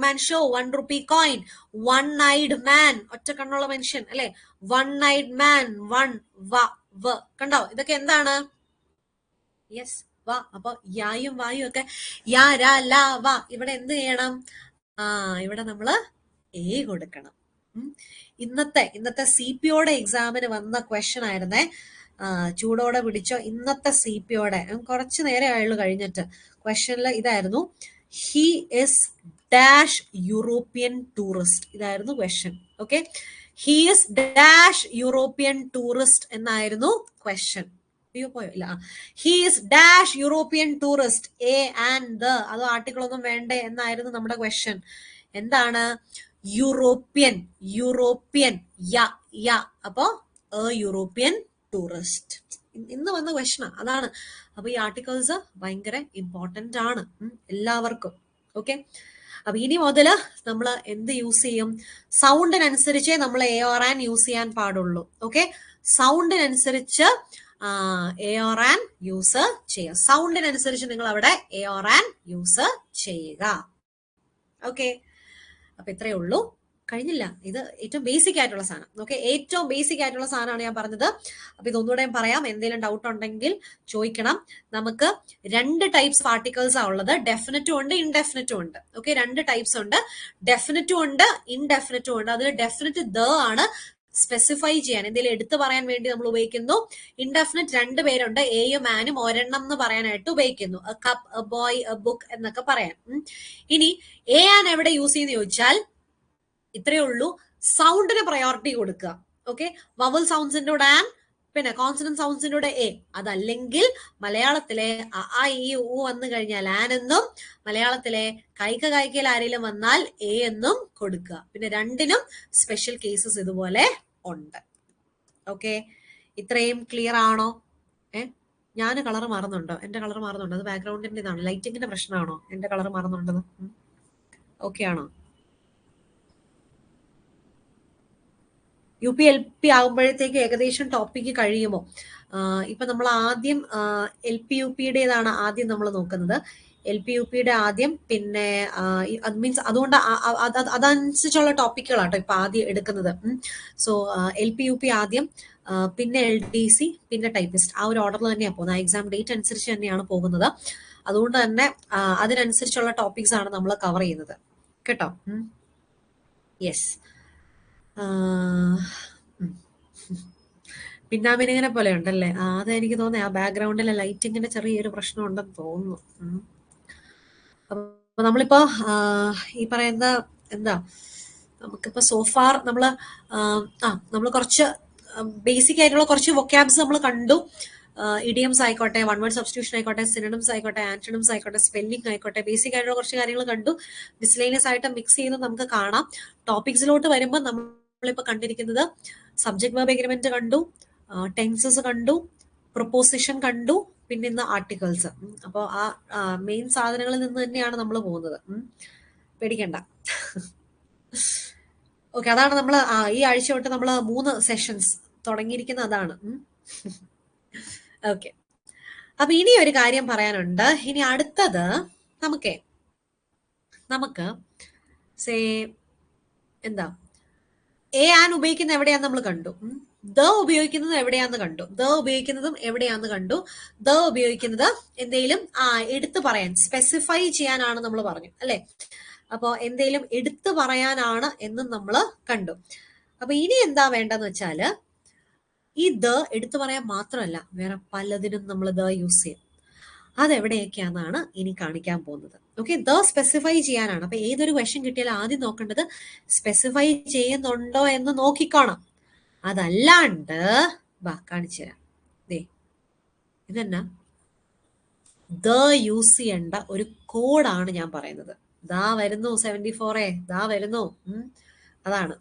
man show, 1 rupee coin. One eyed man, ഒറ്റ കണ്ണുള്ള മനുഷ്യൻ അല്ലെ, വൺ ഐഡ് മാൻ, വൺ, കണ്ടോ, ഇതൊക്കെ എന്താണ്? യെസ്, വ. അപ്പൊ യായും വായും ഒക്കെ യാ, രാ, ല, വ. ഇവിടെ എന്ത് ചെയ്യണം? ഇവിടെ നമ്മള് എ കൊടുക്കണം. ഇന്നത്തെ CPOയുടെ എക്സാമിന് വന്ന ക്വസ്റ്റ്യൻ ആയിരുന്നേ. ചൂടോടെ പിടിച്ചോ. ഇന്നത്തെ CPOയുടെ കുറച്ചു നേരെ ആയുള്ളൂ കഴിഞ്ഞിട്ട്. ക്വസ്റ്റ്യനിൽ ഇതായിരുന്നു, he is dash European tourist. ഇതായിരുന്നു ക്വസ്റ്റ്യൻ. ഓക്കെ, he is dash European tourist എന്നായിരുന്നു ക്വസ്റ്റ്യൻ. പോയോ? ഇല്ല. He is dash European tourist, a and the. അതോ ആർട്ടിക്കിൾ ഒന്നും വേണ്ടേ എന്നായിരുന്നു നമ്മുടെ ക്വസ്റ്റ്യൻ. എന്താണ്? യൂറോപ്യൻ, യ. അപ്പോ യൂറോപ്യൻ ടൂറിസ്റ്റ്. ഇന്ന് വന്ന ക്വസ്റ്റ്യൻ അതാണ്. അപ്പൊ ഈ ആർട്ടിക്കിൾസ് ഭയങ്കര ഇമ്പോർട്ടന്റ് ആണ് എല്ലാവർക്കും. ഓക്കെ, അപ്പൊ ഇനി മുതല് നമ്മൾ എന്ത് യൂസ് ചെയ്യും? സൗണ്ടിനനുസരിച്ചേ നമ്മൾ എ ഓർ ആൻ യൂസ് ചെയ്യാൻ പാടുള്ളൂ. ഓക്കെ, സൗണ്ടിനനുസരിച്ച് എ ഓർ ആൻ യൂസ് ചെയ്യുക. സൗണ്ടിനനുസരിച്ച് നിങ്ങൾ അവിടെ എ ഓർ ആൻ യൂസ് ചെയ്യുക. ഓക്കെ, അപ്പൊ ഇത്രയേ ഉള്ളൂ. കഴിഞ്ഞില്ല. ഇത് ഏറ്റവും ബേസിക് ആയിട്ടുള്ള സാധനം. ഓക്കെ, ഏറ്റവും ബേസിക് ആയിട്ടുള്ള സാധനമാണ് ഞാൻ പറഞ്ഞത്. അപ്പൊ ഇതൊന്നുകൂടെ പറയാം. എന്തെങ്കിലും ഡൗട്ട് ഉണ്ടെങ്കിൽ ചോദിക്കണം. നമുക്ക് 2 ടൈപ്സ് ഓഫ് ആർട്ടിക്കിൾസ് ആണ് ഉള്ളത്. ഡെഫിനറ്റും ഉണ്ട്, ഇൻഡെഫിനറ്റും ഉണ്ട്. ഓക്കെ, 2 ടൈപ്സ് ഉണ്ട്. ഡെഫിനറ്റും ഉണ്ട്, ഇൻഡെഫിനറ്റും ഉണ്ട്. അതിൽ ഡെഫിനറ്റ് ദ ആണ് സ്പെസിഫൈ ചെയ്യാൻ, എന്തെങ്കിലും എടുത്തു പറയാൻ വേണ്ടി നമ്മൾ ഉപയോഗിക്കുന്നു. ഇൻഡെഫിനറ്റ് 2 പേരുണ്ട്, എയും ആനും ഒരെണ്ണം എന്ന് പറയാനായിട്ട് ഉപയോഗിക്കുന്നു. A cup, A boy, A book എന്നൊക്കെ പറയാൻ. ഇനി എ ആൻ എവിടെ യൂസ് ചെയ്യുന്ന ചോദിച്ചാൽ ഇത്രയേ ഉള്ളൂ. സൗണ്ടിന് പ്രയോറിറ്റി കൊടുക്കുക. ഓക്കെ, വവൽ സൗണ്ട്സിന്റെ കൂടെ ആൻ, പിന്നെ കോൺസണന്റ് സൗണ്ട്സിന്റെ കൂടെ എ. അതല്ലെങ്കിൽ മലയാളത്തിലെ അ ഈ ഉ വന്നു കഴിഞ്ഞാൽ ആൻ എന്നും, മലയാളത്തിലെ കൈക്കയിൽ ആരെങ്കിലും വന്നാൽ എ എന്നും കൊടുക്കുക. പിന്നെ 2നും സ്പെഷ്യൽ കേസസ് ഇതുപോലെ ഉണ്ട്. ഓക്കെ, ഇത്രയും ക്ലിയർ ആണോ? ഞാൻ കളർ മാറുന്നുണ്ടോ? എന്റെ കളർ മാറുന്നുണ്ടോ? അത് ബാക്ക്ഗ്രൗണ്ടിന്റെ ഇതാണ്, ലൈറ്റിങ്ങിന്റെ പ്രശ്നമാണോ എന്റെ കളർ മാറുന്നുണ്ടത്? ഓക്കെ ആണോ? UP LP ആകുമ്പോഴത്തേക്ക് ഏകദേശം ടോപ്പിക്ക് കഴിയുമോ? ഇപ്പൊ നമ്മൾ ആദ്യം LP UPയുടേതാണ് ആദ്യം നമ്മൾ നോക്കുന്നത്. LP UPയുടെ ആദ്യം, പിന്നെ മീൻസ് അതുകൊണ്ട് അതനുസരിച്ചുള്ള ടോപ്പിക്കുകളാട്ടോ ഇപ്പൊ ആദ്യം എടുക്കുന്നത്. സോ LP UP ആദ്യം, പിന്നെ LDC, പിന്നെ ടൈപ്പിസ്റ്റ്. ആ ഒരു ഓർഡറിൽ തന്നെയാണ് പോകുന്നത്. എക്സാം ഡേറ്റ് അനുസരിച്ച് തന്നെയാണ് പോകുന്നത്. അതുകൊണ്ട് തന്നെ അതിനനുസരിച്ചുള്ള ടോപ്പിക്സ് ആണ് നമ്മൾ കവർ ചെയ്യുന്നത് കേട്ടോ. യെസ്, പിന്നാമിനിങ്ങനെ പോലെ ഉണ്ടല്ലേ? അതെനിക്ക് തോന്നി ആ ബാക്ക്ഗ്രൗണ്ടിലെ ലൈറ്റിങ്ങിന്റെ ചെറിയൊരു പ്രശ്നം ഉണ്ടെന്ന് തോന്നുന്നു. അപ്പൊ നമ്മളിപ്പോ ഈ പറയുന്ന എന്താ, നമുക്കിപ്പോ സോഫാർ നമ്മൾ കുറച്ച് ബേസിക് ആയിട്ടുള്ള കുറച്ച് വൊക്കാബ്സ് നമ്മൾ കണ്ടു. ഇഡിയംസ് ആയിക്കോട്ടെ, വൺ വേർഡ് സബ്സ്റ്റിറ്റ്യൂഷൻ ആയിക്കോട്ടെ, സിനോണിംസ് ആയിക്കോട്ടെ, ആന്റണിംസ് ആയിക്കോട്ടെ, സ്പെല്ലിംഗ് ആയിക്കോട്ടെ, ബേസിക് ആയിട്ടുള്ള കുറച്ച് കാര്യങ്ങൾ കണ്ടു. മിസ്ലേനിയസ് ആയിട്ട് മിക്സ് ചെയ്ത് നമുക്ക് കാണാം. ടോപ്പിക്സിലോട്ട് വരുമ്പോൾ നമ്മളിപ്പോ കണ്ടിരിക്കുന്നത് സബ്ജക്ട് വെർബ് എഗ്രിമെന്റ് കണ്ടു, ടെൻസസ് കണ്ടു, പ്രൊപ്പോസിഷൻ കണ്ടു, പിന്നെ ഇന്ന് ആർട്ടിക്കിൾസ്. അപ്പോൾ ആ മെയിൻ സാധനങ്ങളിൽ നിന്ന് തന്നെയാണ് നമ്മൾ പോകുന്നത്. പേടിക്കണ്ട. ഓക്കെ, അതാണ് നമ്മൾ ഈ ആഴ്ച തൊട്ട് നമ്മൾ 3 സെഷൻസ് തുടങ്ങിയിരിക്കുന്ന അതാണ്. ഓക്കെ, അപ്പൊ ഇനി ഒരു കാര്യം പറയാനുണ്ട്. ഇനി അടുത്തത് നമുക്ക് സേ എന്താ, എ ആൻ ഉപയോഗിക്കുന്നത് എവിടെയാന്ന് നമ്മൾ കണ്ടു. ദ ഉപയോഗിക്കുന്നത് എവിടെയാന്ന് കണ്ടു. ദ ഉപയോഗിക്കുന്നതും എവിടെയാന്ന് കണ്ടു. ദ ഉപയോഗിക്കുന്നത് എന്തെങ്കിലും എടുത്തു പറയാൻ, സ്പെസിഫൈ ചെയ്യാനാണ് നമ്മൾ പറഞ്ഞു അല്ലെ. അപ്പൊ എന്തെങ്കിലും എടുത്തു പറയാനാണ് എന്നും നമ്മൾ കണ്ടു. അപ്പൊ ഇനി എന്താ വേണ്ടെന്ന് വെച്ചാല്, ഈ ദ എടുത്തു പറയാൻ മാത്രമല്ല, വേറെ പലതിനും നമ്മൾ ദ യൂസ് ചെയ്യും. അതെവിടെയൊക്കെയാണെന്നാണ് ഇനി കാണിക്കാൻ പോകുന്നത്. ഓക്കെ, ദ സ്പെസിഫൈ ചെയ്യാനാണ്. അപ്പൊ ഏതൊരു ക്വസ്റ്റ്യൻ കിട്ടിയാലും ആദ്യം നോക്കേണ്ടത് സ്പെസിഫൈ ചെയ്യുന്നുണ്ടോ എന്ന് നോക്കിക്കോണം. അതല്ലാണ്ട് കാണിച്ചു തരാം. ഇതെന്നാ, ദ യൂസ് ചെയ്യേണ്ട ഒരു കോഡാണ് ഞാൻ പറയുന്നത്. ദാ വരുന്നു 74, ദാ വരുന്നു. അതാണ്.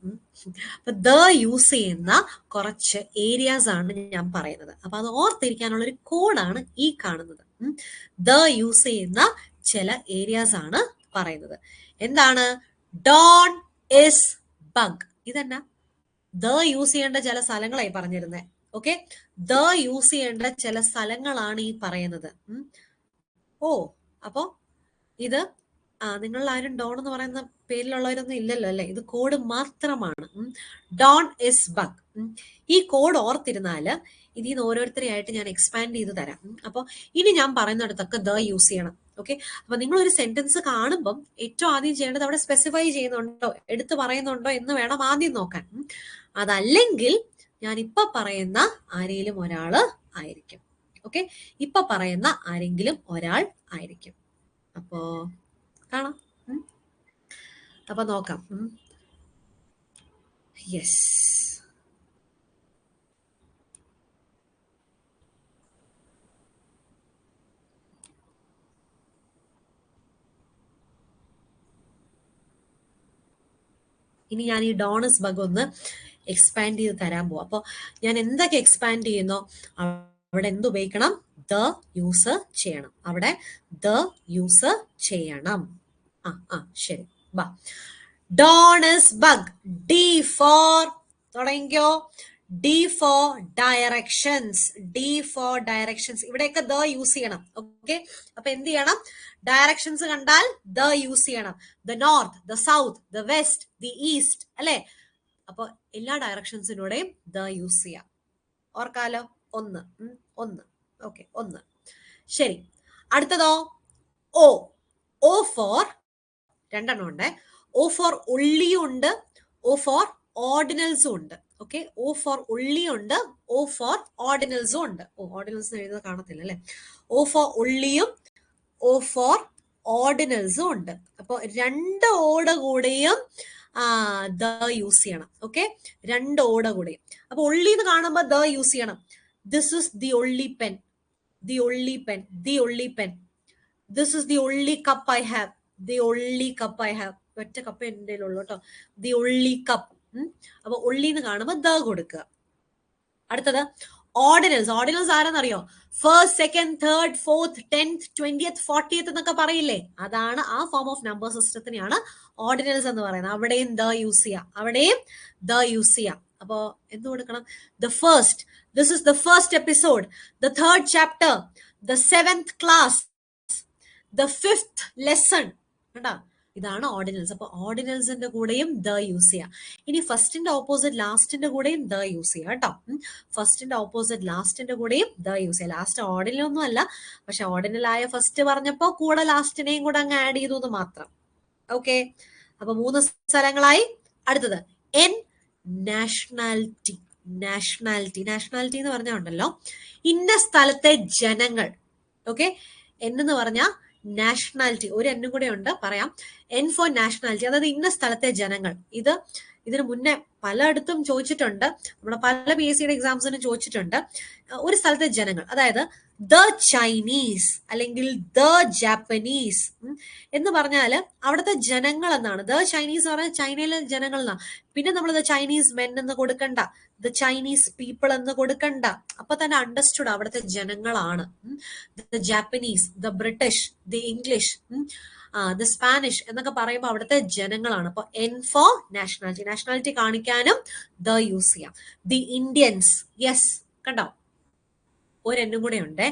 അപ്പൊ ദ യൂസ് ചെയ്യുന്ന കുറച്ച് ഏരിയാസ് ആണ് ഞാൻ പറയുന്നത്. അപ്പൊ അത് ഓർത്തിരിക്കാനുള്ള ഒരു കോഡാണ് ഈ കാണുന്നത്. ദ യൂസ് ചെയ്യുന്ന ചില ഏരിയാസ് ആണ് പറയുന്നത്. എന്താണ്? Don is bug. ഇതെന്നാ? ദ യൂസ് ചെയ്യേണ്ട ചില സ്ഥലങ്ങളായി പറഞ്ഞിരുന്നേ. ഓക്കെ, ദ യൂസ് ചെയ്യേണ്ട ചില സ്ഥലങ്ങളാണ് ഈ പറയുന്നത്. ഓ, അപ്പോ ഇത് നിങ്ങൾ ആരും ഡോൺ എന്ന് പറയുന്ന പേരിലുള്ളവരൊന്നും ഇല്ലല്ലോ അല്ലെ? ഇത് കോഡ് മാത്രമാണ്. Don is bug. ഈ കോഡ് ഓർത്തിരുന്നാല് ഇതിൽ നിന്ന് ഓരോരുത്തരെയായിട്ട് ഞാൻ എക്സ്പാൻഡ് ചെയ്ത് തരാം. അപ്പൊ ഇനി ഞാൻ പറയുന്നിടത്തൊക്കെ ദ യൂസ് ചെയ്യണം. ഓക്കെ, അപ്പൊ നിങ്ങൾ ഒരു സെന്റൻസ് കാണുമ്പം ഏറ്റവും ആദ്യം ചെയ്യേണ്ടത് അവിടെ സ്പെസിഫൈ ചെയ്യുന്നുണ്ടോ, എടുത്തു പറയുന്നുണ്ടോ എന്ന് വേണം ആദ്യം നോക്കാൻ. അതല്ലെങ്കിൽ ഞാൻ ഇപ്പൊ പറയുന്ന ആരെങ്കിലും ഒരാള് ആയിരിക്കും. ഓക്കെ, ഇപ്പൊ പറയുന്ന ആരെങ്കിലും ഒരാൾ ആയിരിക്കും. അപ്പോ കാണാം. അപ്പൊ നോക്കാം. യെസ്, ഇനി ഞാൻ ഈ ഡോണസ് ബഗ് ഒന്ന് എക്സ്പാൻഡ് ചെയ്ത് തരാൻ പോവാം. അപ്പൊ ഞാൻ എന്തൊക്കെ എക്സ്പാൻഡ് ചെയ്യുന്നോ അവിടെ എന്ത് ഉപയോഗിക്കണം? ദ യൂസ് ചെയ്യണം. അവിടെ ദ യൂസ് ചെയ്യണം. ശരി, ബാ. Don is bug. ഡി ഫോർ, തുടങ്ങിക്കോ. D for directions. D for directions. ഇവിടെയൊക്കെ ദ യൂസ് ചെയ്യണം. ഓക്കെ, അപ്പൊ എന്ത് ചെയ്യണം? ഡയറക്ഷൻസ് കണ്ടാൽ ദ യൂസ് ചെയ്യണം. The north, the south, the west, the east, അല്ലെ? അപ്പൊ എല്ലാ ഡയറക്ഷൻസിലൂടെയും ദ യൂസ് ചെയ്യാം. ഓർക്കാലോ? ഒന്ന്. ഓക്കെ, ഒന്ന്. ശരി, അടുത്തതോ? ഓ. ഓ ഫോർ രണ്ടെണ്ണം ഉണ്ട്. ഓ ഫോർ ഒള്ളിയും ഉണ്ട്, ഓ ഫോർ ഓർഡിനൽസും ഉണ്ട്. ഓക്കെ, ഓ ഫോർ ഒള്ളി ഉണ്ട്, ഓ ഫോർ ഓർഡിനൽസും ഉണ്ട്. ഓർഡിനൽസ് എഴുതുന്നത് കാണത്തില്ല അല്ലെ? ഓ ഫോർ ഒള്ളിയും ഓ ഫോർ ഓർഡിനൽസും ഉണ്ട്. അപ്പൊ രണ്ട് ഓട കൂടെയും ദ യൂസ് ചെയ്യണം. ഓക്കെ, രണ്ട് ഓട കൂടെയും. അപ്പൊ ഒള്ളി എന്ന് കാണുമ്പോ ദ യൂസ് ചെയ്യണം. This is the only pen, the only pen, the only pen. This is the only cup I have, the only cup I have. ഒറ്റ കപ്പ് എൻ്റെ ഉള്ളൂ കേട്ടോ. The only cup. അപ്പൊ ഒള്ളി എന്ന് കാണുമ്പോ ദ കൊടുക്കുക. അടുത്തത് ഓർഡിനൽസ്. ഓർഡിനൽസ് ആരെന്നറിയോ? First, second, third, fourth, 10th, 20th, 40th എന്നൊക്കെ പറയില്ലേ? അതാണ് ആ ഫോം ഓഫ് നമ്പർ സിസ്റ്റത്തിനെയാണ് ഓർഡിനൽസ് എന്ന് പറയുന്നത്. അവിടെയും ദ യൂസ് ചെയ്യാം, അവിടെയും ദ യൂസ് ചെയ്യാം. അപ്പോ എന്ത് കൊടുക്കണം? The first, this is the first episode, the third chapter, the 7th class, the 5th lesson. കണ്ടാ? ഇതാണ് ഓർഡിനൽസ്. അപ്പൊ ഓർഡിനൽസിന്റെ കൂടെയും ദ യൂസ് ചെയ്യാം. ഇനി ഫസ്റ്റിന്റെ ഓപ്പോസിറ്റ് ലാസ്റ്റിന്റെ കൂടെയും ദ യൂസ് ചെയ്യാം കേട്ടോ. ഫസ്റ്റിന്റെ ഓപ്പോസിറ്റ് ലാസ്റ്റിന്റെ കൂടെയും ദ യൂസ് ചെയ്യാം. ലാസ്റ്റ് ഓർഡിനൽ ഒന്നും അല്ല, പക്ഷെ ഓർഡിനൽ ആയ ഫസ്റ്റ് പറഞ്ഞപ്പോ കൂടെ ലാസ്റ്റിനെയും കൂടെ അങ്ങ് ആഡ് ചെയ്തു എന്ന് മാത്രം. ഓക്കെ, അപ്പൊ 3 സ്ഥലങ്ങളായി. അടുത്തത് എൻ. നാഷണാലിറ്റി. നാഷണാലിറ്റി. നാഷണാലിറ്റി എന്ന് പറഞ്ഞുണ്ടല്ലോ, ഇന്ന സ്ഥലത്തെ ജനങ്ങൾ. ഓക്കെ, എന്ന് പറഞ്ഞാൽ നാഷണാലിറ്റി. ഒരു എന്നും കൂടെ ഉണ്ട്, പറയാം. എൻ ഫോർ നാഷണാലിറ്റി, അതായത് ഇന്ന സ്ഥലത്തെ ജനങ്ങൾ. ഇതിനു മുന്നേ പലയിടത്തും ചോദിച്ചിട്ടുണ്ട്, നമ്മുടെ പല PSCയുടെ എക്സാംസിനും ചോദിച്ചിട്ടുണ്ട്. ഒരു സ്ഥലത്തെ ജനങ്ങൾ, അതായത് ദ ചൈനീസ് അല്ലെങ്കിൽ ദ ജാപ്പനീസ് എന്ന് പറഞ്ഞാല് അവിടുത്തെ ജനങ്ങൾ എന്നാണ്. ദ ചൈനീസ് പറഞ്ഞാൽ ചൈനയിലെ ജനങ്ങൾ എന്നാണ്. പിന്നെ നമ്മൾ ദ ചൈനീസ് മെൻ എന്ന് കൊടുക്കണ്ട, ദ ചൈനീസ് പീപ്പിൾ എന്ന് കൊടുക്കണ്ട. അപ്പൊ തന്നെ അണ്ടർസ്റ്റുഡ് അവിടുത്തെ ജനങ്ങളാണ്. The Japanese, the British, the English, the Spanish എന്നൊക്കെ പറയുമ്പോൾ അവിടുത്തെ ജനങ്ങളാണ്. അപ്പൊ എൻ ഫോർ നാഷണാലിറ്റി. നാഷണാലിറ്റി കാണിക്കാനും ദ യൂസ് ചെയ്യാം. The Indians. യെസ്, കണ്ടോ? ഒരെണ്ണം കൂടെ ഉണ്ട്.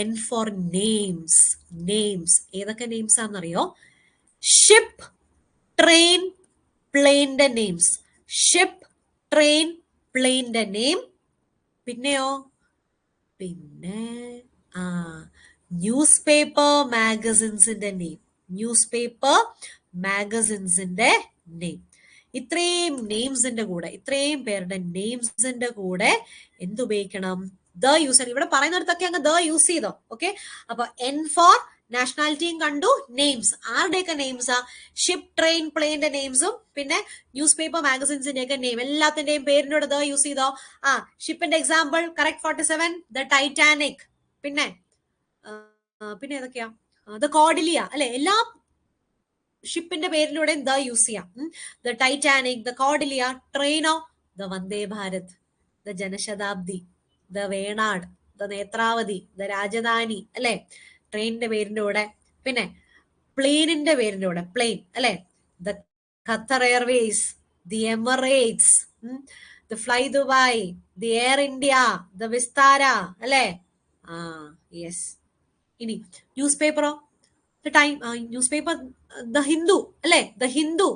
N for names. നെയിംസ്. ഏതൊക്കെ നെയിംസ് ആണെന്നറിയോ? ഷിപ്പ്, ട്രെയിൻ, പ്ലെയിന്റെ നെയിംസ്. ഷിപ്പ്, ട്രെയിൻ, പ്ലെയിന്റെ നെയിം. പിന്നെയോ? പിന്നെ ന്യൂസ് പേപ്പർ മാഗസിൻസിന്റെ നെയിം. ന്യൂസ് പേപ്പർ മാഗസിൻസിന്റെ നെയിം. ഇത്രയും നെയിംസിന്റെ കൂടെ, ഇത്രയും പേരുടെ നെയിംസിന്റെ കൂടെ എന്തുപയോഗിക്കണം? The use. ഇവിടെ പറയുന്നിടത്തൊക്കെ അങ്ങ് ദ യൂസ് ചെയ്തോ. ഓക്കെ, അപ്പൊ എൻ ഫോർ നാഷണാലിറ്റിയും കണ്ടു, നെയിംസ്. ആരുടെയൊക്കെ നെയിംസാ? ഷിപ്പ്, ട്രെയിൻ, പ്ലെയിന്റെ നെയിംസും പിന്നെ ന്യൂസ് പേപ്പർ മാഗസിൻസിന്റെ ഒക്കെ നെയിം. എല്ലാത്തിന്റെയും പേരിനോട് ദ യൂസ് ചെയ്തോ. ഷിപ്പിന്റെ എക്സാമ്പിൾ കറക്റ്റ് 47, ദ ടൈറ്റാനിക്. പിന്നെ ഏതൊക്കെയാ? ദ കോർഡിലിയ, അല്ലെ? എല്ലാ ഷിപ്പിന്റെ പേരിലൂടെ ദ യൂസ് ചെയ്യാം. The Titanic, the Cordelia. ട്രെയിനോ the Vande Bharat, the Janshatabdi, the Venad, the Netravati, the Rajdhani അല്ലെ, ട്രെയിനിന്റെ പേരിന്റെ കൂടെ. പിന്നെ പ്ലെയിനിന്റെ പേരിന്റെ കൂടെ പ്ലെയിൻ അല്ലെ, the Qatar Airways, the Emirates, the fly Dubai, the Air India, the Vistara അല്ലെ. യെസ്. ഇനി ന്യൂസ് പേപ്പറോ, the Time, newspaper the Hindu അല്ലെ, the Hindu,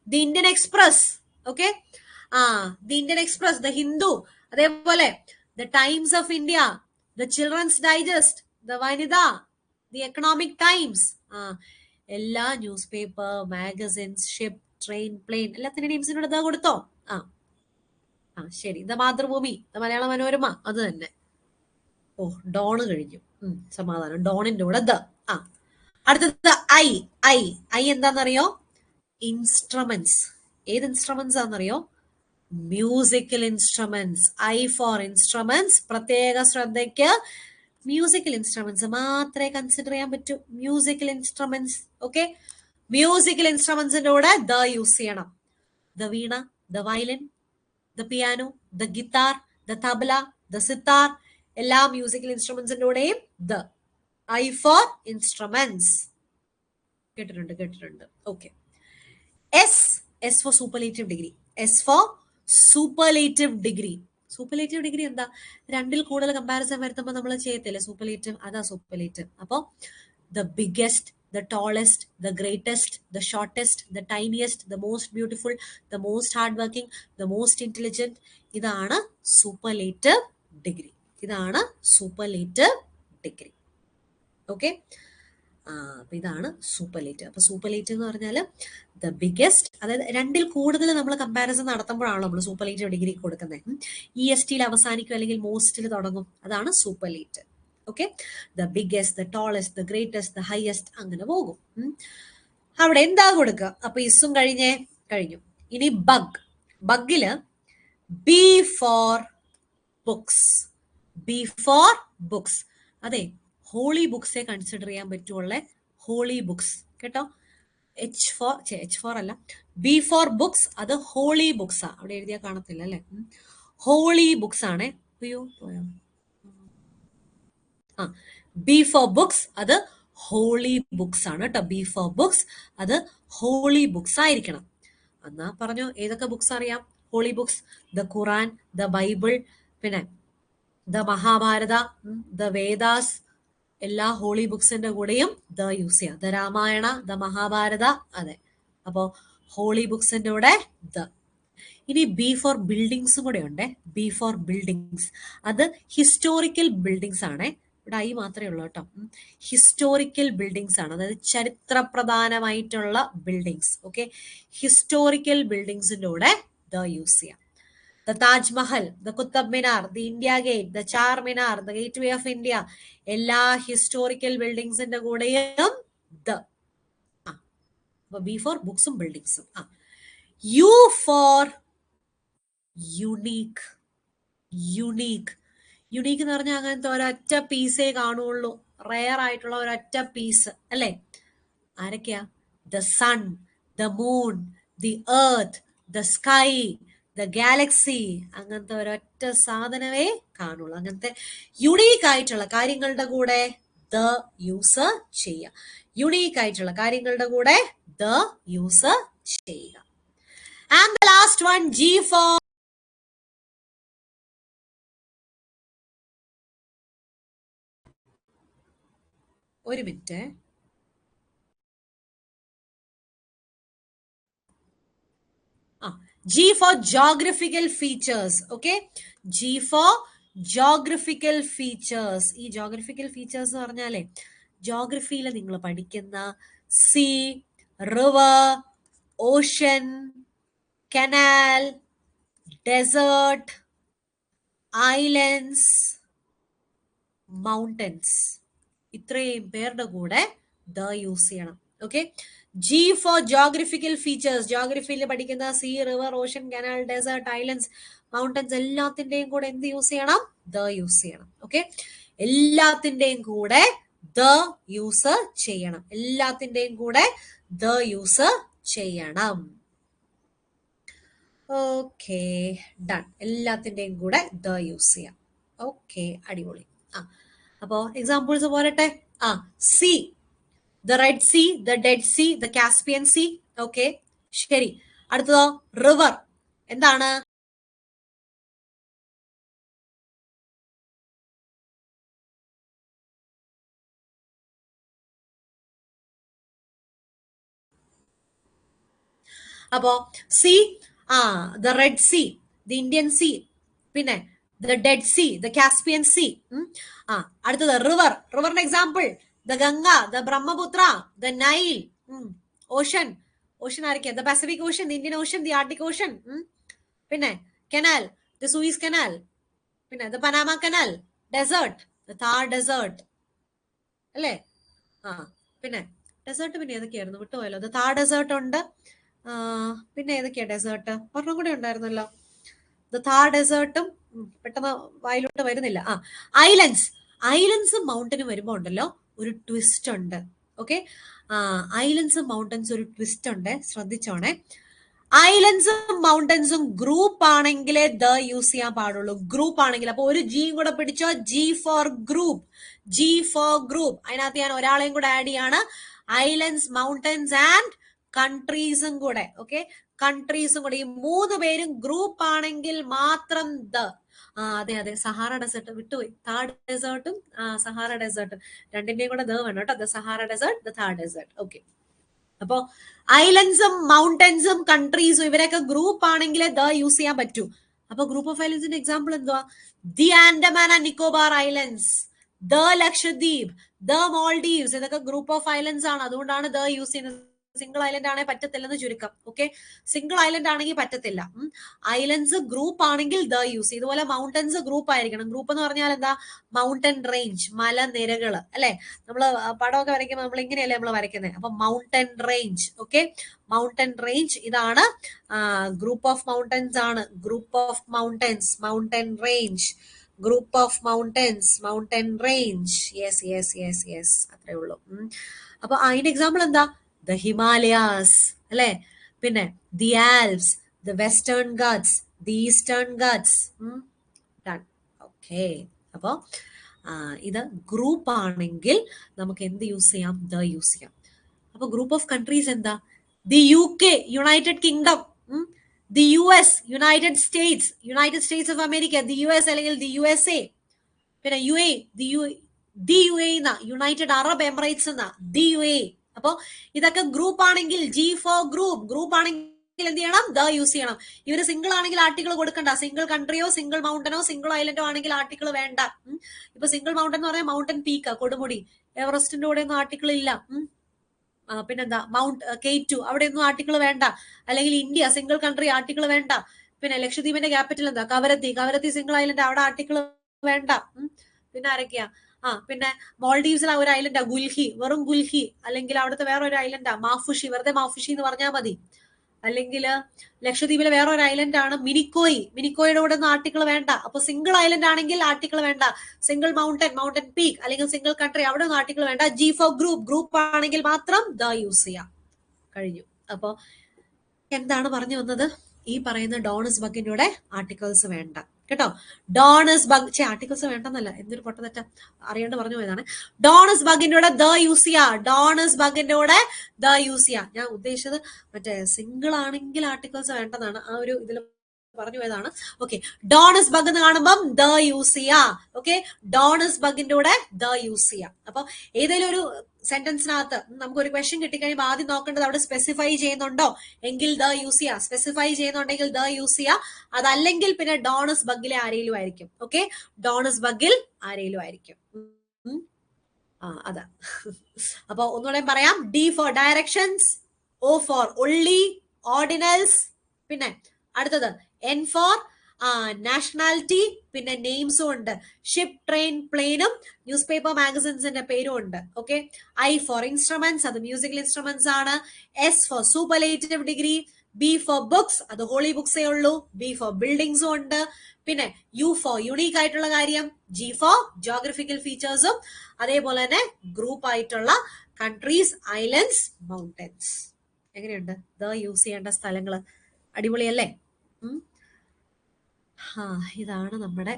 the Indian Express. Okay, the Indian Express, the Hindu. അതേപോലെ the Times of India, the Children's Digest, the Vanitha, the Economic Times. എല്ലാ newspaper, magazines, ship, train, plane എല്ലാത്തിന്റെ നെയിംസിനോട് ദ കൊടുത്തോ? ശരി. ദ മാതൃഭൂമി, ദ മലയാള മനോരമ, അത് തന്നെ. ഡോണ് കഴിഞ്ഞു. സമാധാനം. ഡോണിന്റെ കൂടെ ദ. അടുത്തത് ഐ. ഐ ഐ എന്താണെന്നറിയോ? ഇൻസ്ട്രുമെന്റ്സ്. ഏത് ഇൻസ്ട്രുമെന്റ്സ് ആണെന്നറിയോ? Musical instruments. I for instruments. പ്രത്യേക ശ്രദ്ധയ്ക്ക് മ്യൂസിക്കൽ ഇൻസ്ട്രുമെന്റ്സ് മാത്രമേ കൺസിഡർ ചെയ്യാൻ പറ്റൂ. Musical instruments. ഓക്കെ, മ്യൂസിക്കൽ ഇൻസ്ട്രുമെന്റ്സിന്റെ കൂടെ ദ യൂസ് ചെയ്യണം. The veena, the violin, the piano, the guitar, the tabla, the sitar. എല്ലാ മ്യൂസിക്കൽ ഇൻസ്ട്രുമെന്റ്സിന്റെ കൂടെയും ദ. I for instruments. കേട്ടിട്ടുണ്ട്. Okay. S for superlative degree. S for superlative degree. Superlative degree എന്താ? രണ്ടിൽ കൂടുതൽ കമ്പാരിസൺ വരുത്തുമ്പോൾ നമ്മൾ ചെയ്യത്തില്ലേ സൂപ്പർലേറ്റീവ്, അതാ സൂപ്പർലേറ്റീവ്. അപ്പോ the biggest, the tallest, the greatest, the shortest, the tiniest, the most beautiful, the most hardworking, the most intelligent. ഇതാണ് സൂപ്പർലേറ്റീവ് ഡിഗ്രി. ഇതാണ് സൂപ്പർലേറ്റീവ് ഡിഗ്രി. ഓക്കെ, അപ്പൊ ഇതാണ് സൂപ്പർലേറ്റീവ്. അപ്പൊ സൂപ്പർലേറ്റീവ് എന്ന് പറഞ്ഞാൽ ദ ബിഗ്ഗസ്റ്റ്, അതായത് രണ്ടിൽ കൂടുതൽ നമ്മൾ കമ്പാരിസൺ നടത്തുമ്പോഴാണല്ലോ നമ്മൾ സൂപ്പർലേറ്റീവ് ഡിഗ്രി കൊടുക്കുന്നത്. ESTയിൽ അവസാനിക്കും അല്ലെങ്കിൽ മോസ്റ്റിൽ തുടങ്ങും. അതാണ് superlative. Okay, the biggest, the tallest, the greatest, the highest, അങ്ങനെ പോകും. അവിടെ എന്താ കൊടുക്കുക? അപ്പൊ ഇസും കഴിഞ്ഞു. ഇനി ബഗ്. ബഗ്ഗില് B for books. B for books. അതെ, ഹോളി ബുക്സേ കൺസിഡർ ചെയ്യാൻ പറ്റുള്ള ഹോളി ബുക്സ്. കേട്ടോ, എച്ച് ഫോർ അല്ല, ബി ഫോർ ബുക്സ്. അത് ഹോളി ബുക്സാ. അവിടെ എഴുതിയാൽ കാണത്തില്ല അല്ലെ. ഹോളി ബുക്സ് ആണേ. അയ്യോ പോയോ. ബി ഫോർ ബുക്സ് അത് ഹോളി ബുക്സ് ആണ് കേട്ടോ. ബി ഫോർ ബുക്സ് അത് ഹോളി ബുക്സ് ആയിരിക്കണം. എന്നാ പറഞ്ഞോ, ഏതൊക്കെ ബുക്സ് അറിയാം? Holy books, the Quran, the Bible, പിന്നെ ദ മഹാഭാരത, ദ വേദാസ്. എല്ലാ ഹോളി ബുക്സിന്റെ കൂടെയും ദ യൂസ് ചെയ്യാം. The Ramayana, the Mahabharata. അതെ, അപ്പോ ഹോളി ബുക്സിന്റെ കൂടെ ദ. ഇനി ബി ഫോർ ബിൽഡിങ്സും കൂടെ ഉണ്ട്. ബി ഫോർ ബിൽഡിങ്സ് അത് ഹിസ്റ്റോറിക്കൽ ബിൽഡിങ്സ് ആണേ. ഇവിടെ ഐ മാത്രമേ ഉള്ളൂ കേട്ടോ. ഹിസ്റ്റോറിക്കൽ ബിൽഡിങ്സ് ആണ്, അതായത് ചരിത്ര പ്രധാനമായിട്ടുള്ള ബിൽഡിങ്സ്. ഓക്കെ, ഹിസ്റ്റോറിക്കൽ ബിൽഡിങ്സിന്റെ കൂടെ ദ യൂസ് ചെയ്യാം. The Taj Mahal, the Qutub Minar, the India gate, the char Minar, the gate way of India. എല്ലാ ഹിസ്റ്റോറിക്കൽ ബിൽഡിങ്സിന്റെ കൂടെയും ദ. അപ്പൊ B four ബുക്സും ബിൽഡിങ്സും. You for unique. Unique എന്ന് പറഞ്ഞാൽ അങ്ങനത്തെ ഒരൊറ്റ പീസേ കാണുള്ളൂ. റെയർ ആയിട്ടുള്ള ഒരൊറ്റ പീസ് അല്ലെ. ആരൊക്കെയാ? The sun, the moon, the earth, the sky, the galaxy. അങ്ങനത്തെ ഒരൊറ്റ സാധനമേ കാണുള്ളൂ. അങ്ങനത്തെ യുണീക്ക് ആയിട്ടുള്ള കാര്യങ്ങളുടെ കൂടെ ദ യൂസ് ചെയ്യുക. യുണീക്ക് ആയിട്ടുള്ള കാര്യങ്ങളുടെ കൂടെ ദ യൂസ് ചെയ്യുക. And the last one, G for ഒരു minute. G for geographical features. Okay, G for geographical features. ഈ geographical features എന്ന് പറഞ്ഞാലേ ജോഗ്രഫിയിൽ നിങ്ങൾ പഠിക്കുന്ന sea, river, ocean, canal, desert, islands, mountains, ഇത്രയും പേരുടെ കൂടെ ദ യൂസ് ചെയ്യണം. Okay, G for geographical features. ജോഗ്രഫിയിൽ പഠിക്കുന്ന sea, river, ocean, canal, desert, islands, mountains എല്ലാത്തിന്റെയും കൂടെ എന്ത് യൂസ് ചെയ്യണം? ദ യൂസ് ചെയ്യണം. ഓക്കെ, എല്ലാത്തിന്റെയും കൂടെ the യൂസ് ചെയ്യണം. എല്ലാത്തിന്റെയും കൂടെ the യൂസ് ചെയ്യണം. Okay, done. എല്ലാത്തിന്റെയും കൂടെ the യൂസ് ചെയ്യാം. ഓക്കെ, അടിപൊളി. അപ്പോ എക്സാമ്പിൾസ് പോരട്ടെ. Sea, the Red Sea, the Dead Sea, the Caspian Sea. Okay, ശരി. അടുത്തതോ റിവർ. എന്താണ്? അപ്പോ sea, the red sea, the Indian sea, പിന്നെ the dead sea, the Caspian sea. അടുത്തത് റിവർ. റിവറിന്റെ example the Ganga, the Brahmaputra, the Nile. Ocean. Ocean ആയിരിക്കാം the Pacific ocean, the Indian ocean, the Arctic ocean. പിന്നെ കനാൽ, ദ സൂയിസ് കനാൽ, പിന്നെ the Panama canal. Desert, the Thar desert അല്ലേ? പിന്നെ ഡെസേർട്ട് പിന്നെ ഏതൊക്കെയായിരുന്നു, വിട്ടുപോയല്ലോ. ദ താർ ഡെസേർട്ട് ഉണ്ട്. പിന്നെ ഏതൊക്കെയാ ഡെസേർട്ട്? ഒരെണ്ണം കൂടെ ഉണ്ടായിരുന്നല്ലോ. ദ താർ ഡെസേർട്ടും പെട്ടെന്ന് വായിലോട്ട് വരുന്നില്ല. ഐലൻഡ്സ്. ഐലൻഡ്സും മൗണ്ടനും വരുമ്പോ ഉണ്ടല്ലോ ഒരു ട്വിസ്റ്റ് ഉണ്ട്. ഓക്കെ, ഐലൻഡ്സും മൗണ്ടൻസും ഒരു ട്വിസ്റ്റ് ഉണ്ട്, ശ്രദ്ധിച്ചോണേ. ഐലൻഡ്സും മൗണ്ടൻസും ഗ്രൂപ്പ് ആണെങ്കിലേ ദ യൂസ് ചെയ്യാൻ പാടുള്ളൂ. ഗ്രൂപ്പ് ആണെങ്കിൽ. അപ്പൊ ഒരു ജിയും കൂടെ പിടിച്ചോ. G for group. G for group. അതിനകത്ത് ഞാൻ ഒരാളെയും കൂടെ ആഡ് ചെയ്യാണ്. ഐലൻഡ്സ്, മൗണ്ടൻസ് ആൻഡ് കൺട്രീസും കൂടെ. ഓക്കെ, കൺട്രീസും കൂടെ. ഈ 3 പേരും ഗ്രൂപ്പ് ആണെങ്കിൽ മാത്രം ദ. അതെ, സഹാറ ഡെസേർട്ട് വിട്ടുപോയി. താർ ഡെസേർട്ടും സഹാറ ഡെസേർട്ടും രണ്ടിന്റെയും കൂടെ ദ വേണം കേട്ടോ. The Sahara desert, the Thar desert. Okay, അപ്പോ ഐലൻഡ്സും മൗണ്ടൻസും കൺട്രീസും ഇവരൊക്കെ ഗ്രൂപ്പ് ആണെങ്കിലേ ദ യൂസ് ചെയ്യാൻ പറ്റൂ. അപ്പൊ ഗ്രൂപ്പ് ഓഫ് ഐലൻഡ്സിന്റെ എക്സാമ്പിൾ എന്തുവാ? The Andaman and Nicobar islands, the Lakshadweep, the Maldives. ഇതൊക്കെ ഗ്രൂപ്പ് ഓഫ് ഐലൻഡ്സ് ആണ്. അതുകൊണ്ടാണ് ദ യൂസ് ചെയ്യുന്നത്. സിംഗിൾ ഐലൻഡ് ആണെങ്കിൽ പറ്റത്തില്ലെന്ന് ചുരുക്കം. ഓക്കെ, സിംഗിൾ ഐലൻഡ് ആണെങ്കിൽ പറ്റത്തില്ല. ഐലൻഡ്സ് ഗ്രൂപ്പ് ആണെങ്കിൽ ദ യൂസ്. ഇതുപോലെ മൗണ്ടൻസ് ഗ്രൂപ്പ് ആയിരിക്കണം. ഗ്രൂപ്പ് എന്ന് പറഞ്ഞാൽ എന്താ? മൗണ്ടൻ റേഞ്ച്, മലനിരകള് അല്ലെ? നമ്മള് പടമൊക്കെ വരയ്ക്കുമ്പോൾ നമ്മൾ ഇങ്ങനെയല്ലേ നമ്മൾ വരയ്ക്കുന്നത്. അപ്പൊ mountain range. Okay, mountain range ഇതാണ്. ഗ്രൂപ്പ് ഓഫ് മൗണ്ടൻസ് ആണ്. Group of mountains, mountain range. Group of mountains, mountain range. Yes, അത്രേ ഉള്ളൂ. അപ്പൊ അതിന്റെ എക്സാമ്പിൾ എന്താ? ദ ഹിമാലയാസ് അല്ലെ? പിന്നെ the Alps, the western Ghats, the eastern Ghats. Done. Okay, അപ്പോ ഇത് ഗ്രൂപ്പ് ആണെങ്കിൽ നമുക്ക് എന്ത് യൂസ് ചെയ്യാം? ദ യൂസ് ചെയ്യാം. അപ്പൊ ഗ്രൂപ്പ് ഓഫ് കൺട്രീസ് എന്താ? The UK, United kingdom. The US, United States of America. The US അല്ലെങ്കിൽ ദി USA. പിന്നെ UAE, ദി UAE എന്ന യുണൈറ്റഡ് അറബ് എമിറേറ്റ്സ് എന്ന ദി UAE. അപ്പൊ ഇതൊക്കെ ഗ്രൂപ്പ് ആണെങ്കിൽ ജി ഫോർ ഗ്രൂപ്പ്. ഗ്രൂപ്പ് ആണെങ്കിൽ എന്ത് ചെയ്യണം? ദ യൂസ് ചെയ്യണം. ഇവര് സിംഗിൾ ആണെങ്കിൽ ആർട്ടിക്കിൾ കൊടുക്കണ്ട. സിംഗിൾ കൺട്രിയോ സിംഗിൾ മൗണ്ടനോ സിംഗിൾ ഐലൻഡോ ആണെങ്കിൽ ആർട്ടിക്കിൾ വേണ്ട. ഇപ്പൊ സിംഗിൾ മൗണ്ടൻ എന്ന് പറഞ്ഞാൽ മൗണ്ടൻ പീക്ക്, കൊടുമുടി. എവറസ്റ്റിന്റെ കൂടെ ഒന്നും ആർട്ടിക്കിൾ ഇല്ല. പിന്നെന്താ? മൗണ്ട് K2, അവിടെ ഒന്നും ആർട്ടിക്കിൾ വേണ്ട. അല്ലെങ്കിൽ ഇന്ത്യ സിംഗിൾ കൺട്രി, ആർട്ടിക്കിൾ വേണ്ട. പിന്നെ ലക്ഷദ്വീപിന്റെ ക്യാപിറ്റൽ എന്താ? കവരത്തി സിംഗിൾ ഐലൻഡ്, അവിടെ ആർട്ടിക്കിൾ വേണ്ട. പിന്നെ ആരൊക്കെയാ? പിന്നെ മോൾഡീവ്സിൽ ഒരു ഐലൻഡാ ഗുൽഹി, വെറും ഗുൽഹി. അല്ലെങ്കിൽ അവിടുത്തെ വേറൊരു ഐലൻഡാ മാഫുഷി, വെറുതെ മാഫുഷി എന്ന് പറഞ്ഞാൽ മതി. അല്ലെങ്കിൽ ലക്ഷദ്വീപിലെ വേറൊരു ഐലൻഡ് ആണ് മിനിക്കോയ്. മിനിക്കോയുടെ കൂടെ ഒന്നും ആർട്ടിക്കിൾ വേണ്ട. അപ്പൊ സിംഗിൾ ഐലൻഡ് ആണെങ്കിൽ ആർട്ടിക്കിൾ വേണ്ട. സിംഗിൾ മൗണ്ടൻ പീക്ക് അല്ലെങ്കിൽ സിംഗിൾ കൺട്രി, അവിടെ ഒന്നും ആർട്ടിക്കിൾ വേണ്ട. ജി ഫോർ ഗ്രൂപ്പ് ആണെങ്കിൽ മാത്രം ദ യൂസ് ചെയ്യാം. കഴിഞ്ഞു. അപ്പോ എന്താണ് പറഞ്ഞു വന്നത്? ഈ പറയുന്ന ഡോണസ് ബഗിന്റെ ആർട്ടിക്കിൾസ് വേണ്ട കേട്ടോ. ഡോണസ് ബഗ് ആർട്ടിക്കിൾസ് വേണ്ടെന്നല്ല, എന്തൊരു പൊട്ടതെറ്റ, അറിയാണ്ട് പറഞ്ഞു പോയതാണ്. ഡോണസ് ബഗിന്റെ കൂടെ ദ യൂസ് ചെയ്യാ. ഡോണസ് ബഗിന്റെ കൂടെ ദ യൂസ് ചെയ്യാം. ഞാൻ ഉദ്ദേശിച്ചത് മറ്റേ സിംഗിൾ ആണെങ്കിൽ ആർട്ടിക്കിൾസ് വേണ്ടതാണ്. ആ ഒരു ഇതിൽ പറഞ്ഞു പോയതാണ്. ഓക്കെ, ഡോണസ് ബഗ് എന്ന് കാണുമ്പം ദ യൂസ് ചെയ്യാ. ഓക്കെ, ഡോണസ് ബഗിന്റെ കൂടെ ദ യൂസ് ചെയ്യാം. അപ്പൊ ഏതെങ്കിലും ഒരു സെന്റൻസിനകത്ത് നമുക്ക് ഒരു ക്വസ്റ്റ്യൻ കിട്ടിക്കഴിയുമ്പോൾ ആദ്യം നോക്കേണ്ടത് അവിടെ സ്പെസിഫൈ ചെയ്യുന്നുണ്ടോ എങ്കിൽ ദ യൂസ് ചെയ്യാം. സ്പെസിഫൈ ചെയ്യുന്നുണ്ടെങ്കിൽ ദ യൂസ് ചെയ്യാം. അതല്ലെങ്കിൽ പിന്നെ ഡോണസ് ബഗിലെ ആരെങ്കിലും ആയിരിക്കും. ഓക്കെ, ഡോണസ് ബഗിൽ ആരെങ്കിലും ആയിരിക്കും. അതാ. അപ്പൊ ഒന്നുകൂടെ പറയാം. D for directions, O for only, ordinals. പിന്നെ അടുത്തത് എൻ ഫോർ നാഷണാലിറ്റി. പിന്നെ നെയിംസും ഉണ്ട്. ഷിപ്പ്, ട്രെയിൻ, പ്ലെയിനും ന്യൂസ് പേപ്പർ മാഗസിൻസിന്റെ പേരും ഉണ്ട്. ഓക്കെ, ഐ ഫോർ ഇൻസ്ട്രുമെന്റ്സ്, അത് മ്യൂസിക്കൽ ഇൻസ്ട്രുമെന്റ്സ് ആണ്. S for superlative degree, B for books, അത് ഹോളി ബുക്സേ ഉള്ളൂ. ബി ഫോർ ബിൽഡിങ്സും ഉണ്ട്. പിന്നെ യു ഫോർ യുണീക്ക് ആയിട്ടുള്ള കാര്യം. ജി ഫോർ ജോഗ്രഫിക്കൽ ഫീച്ചേഴ്സും അതേപോലെ തന്നെ ഗ്രൂപ്പ് ആയിട്ടുള്ള കൺട്രീസ്, ഐലൻഡ്സ്, മൗണ്ടൻസ്. എങ്ങനെയുണ്ട് ദ യൂസ് ചെയ്യേണ്ട സ്ഥലങ്ങള്? അടിപൊളിയല്ലേ? ഇതാണ് നമ്മുടെ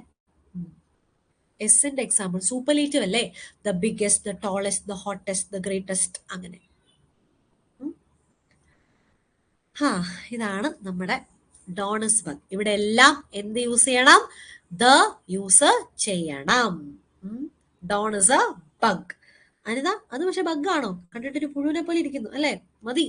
എസിന്റെ എക്സാമ്പിൾ. സൂപ്പർലേറ്റീവ് അല്ലേ? The biggest, the tallest, the hottest, the greatest, അങ്ങനെ. ഇതാണ് നമ്മുടെ ഡോണസ് ബഗ്. ഇവിടെ എല്ലാം എന്ത് യൂസ് ചെയ്യണം? ദ യൂസ് ചെയ്യണം. ഡോണസ് എ ബഗ്. അനിത, അത് പക്ഷെ ബഗ് ആണോ? കണ്ടിട്ടൊരു പുഴുവിനെ പോലെ ഇരിക്കുന്നു അല്ലേ? മതി.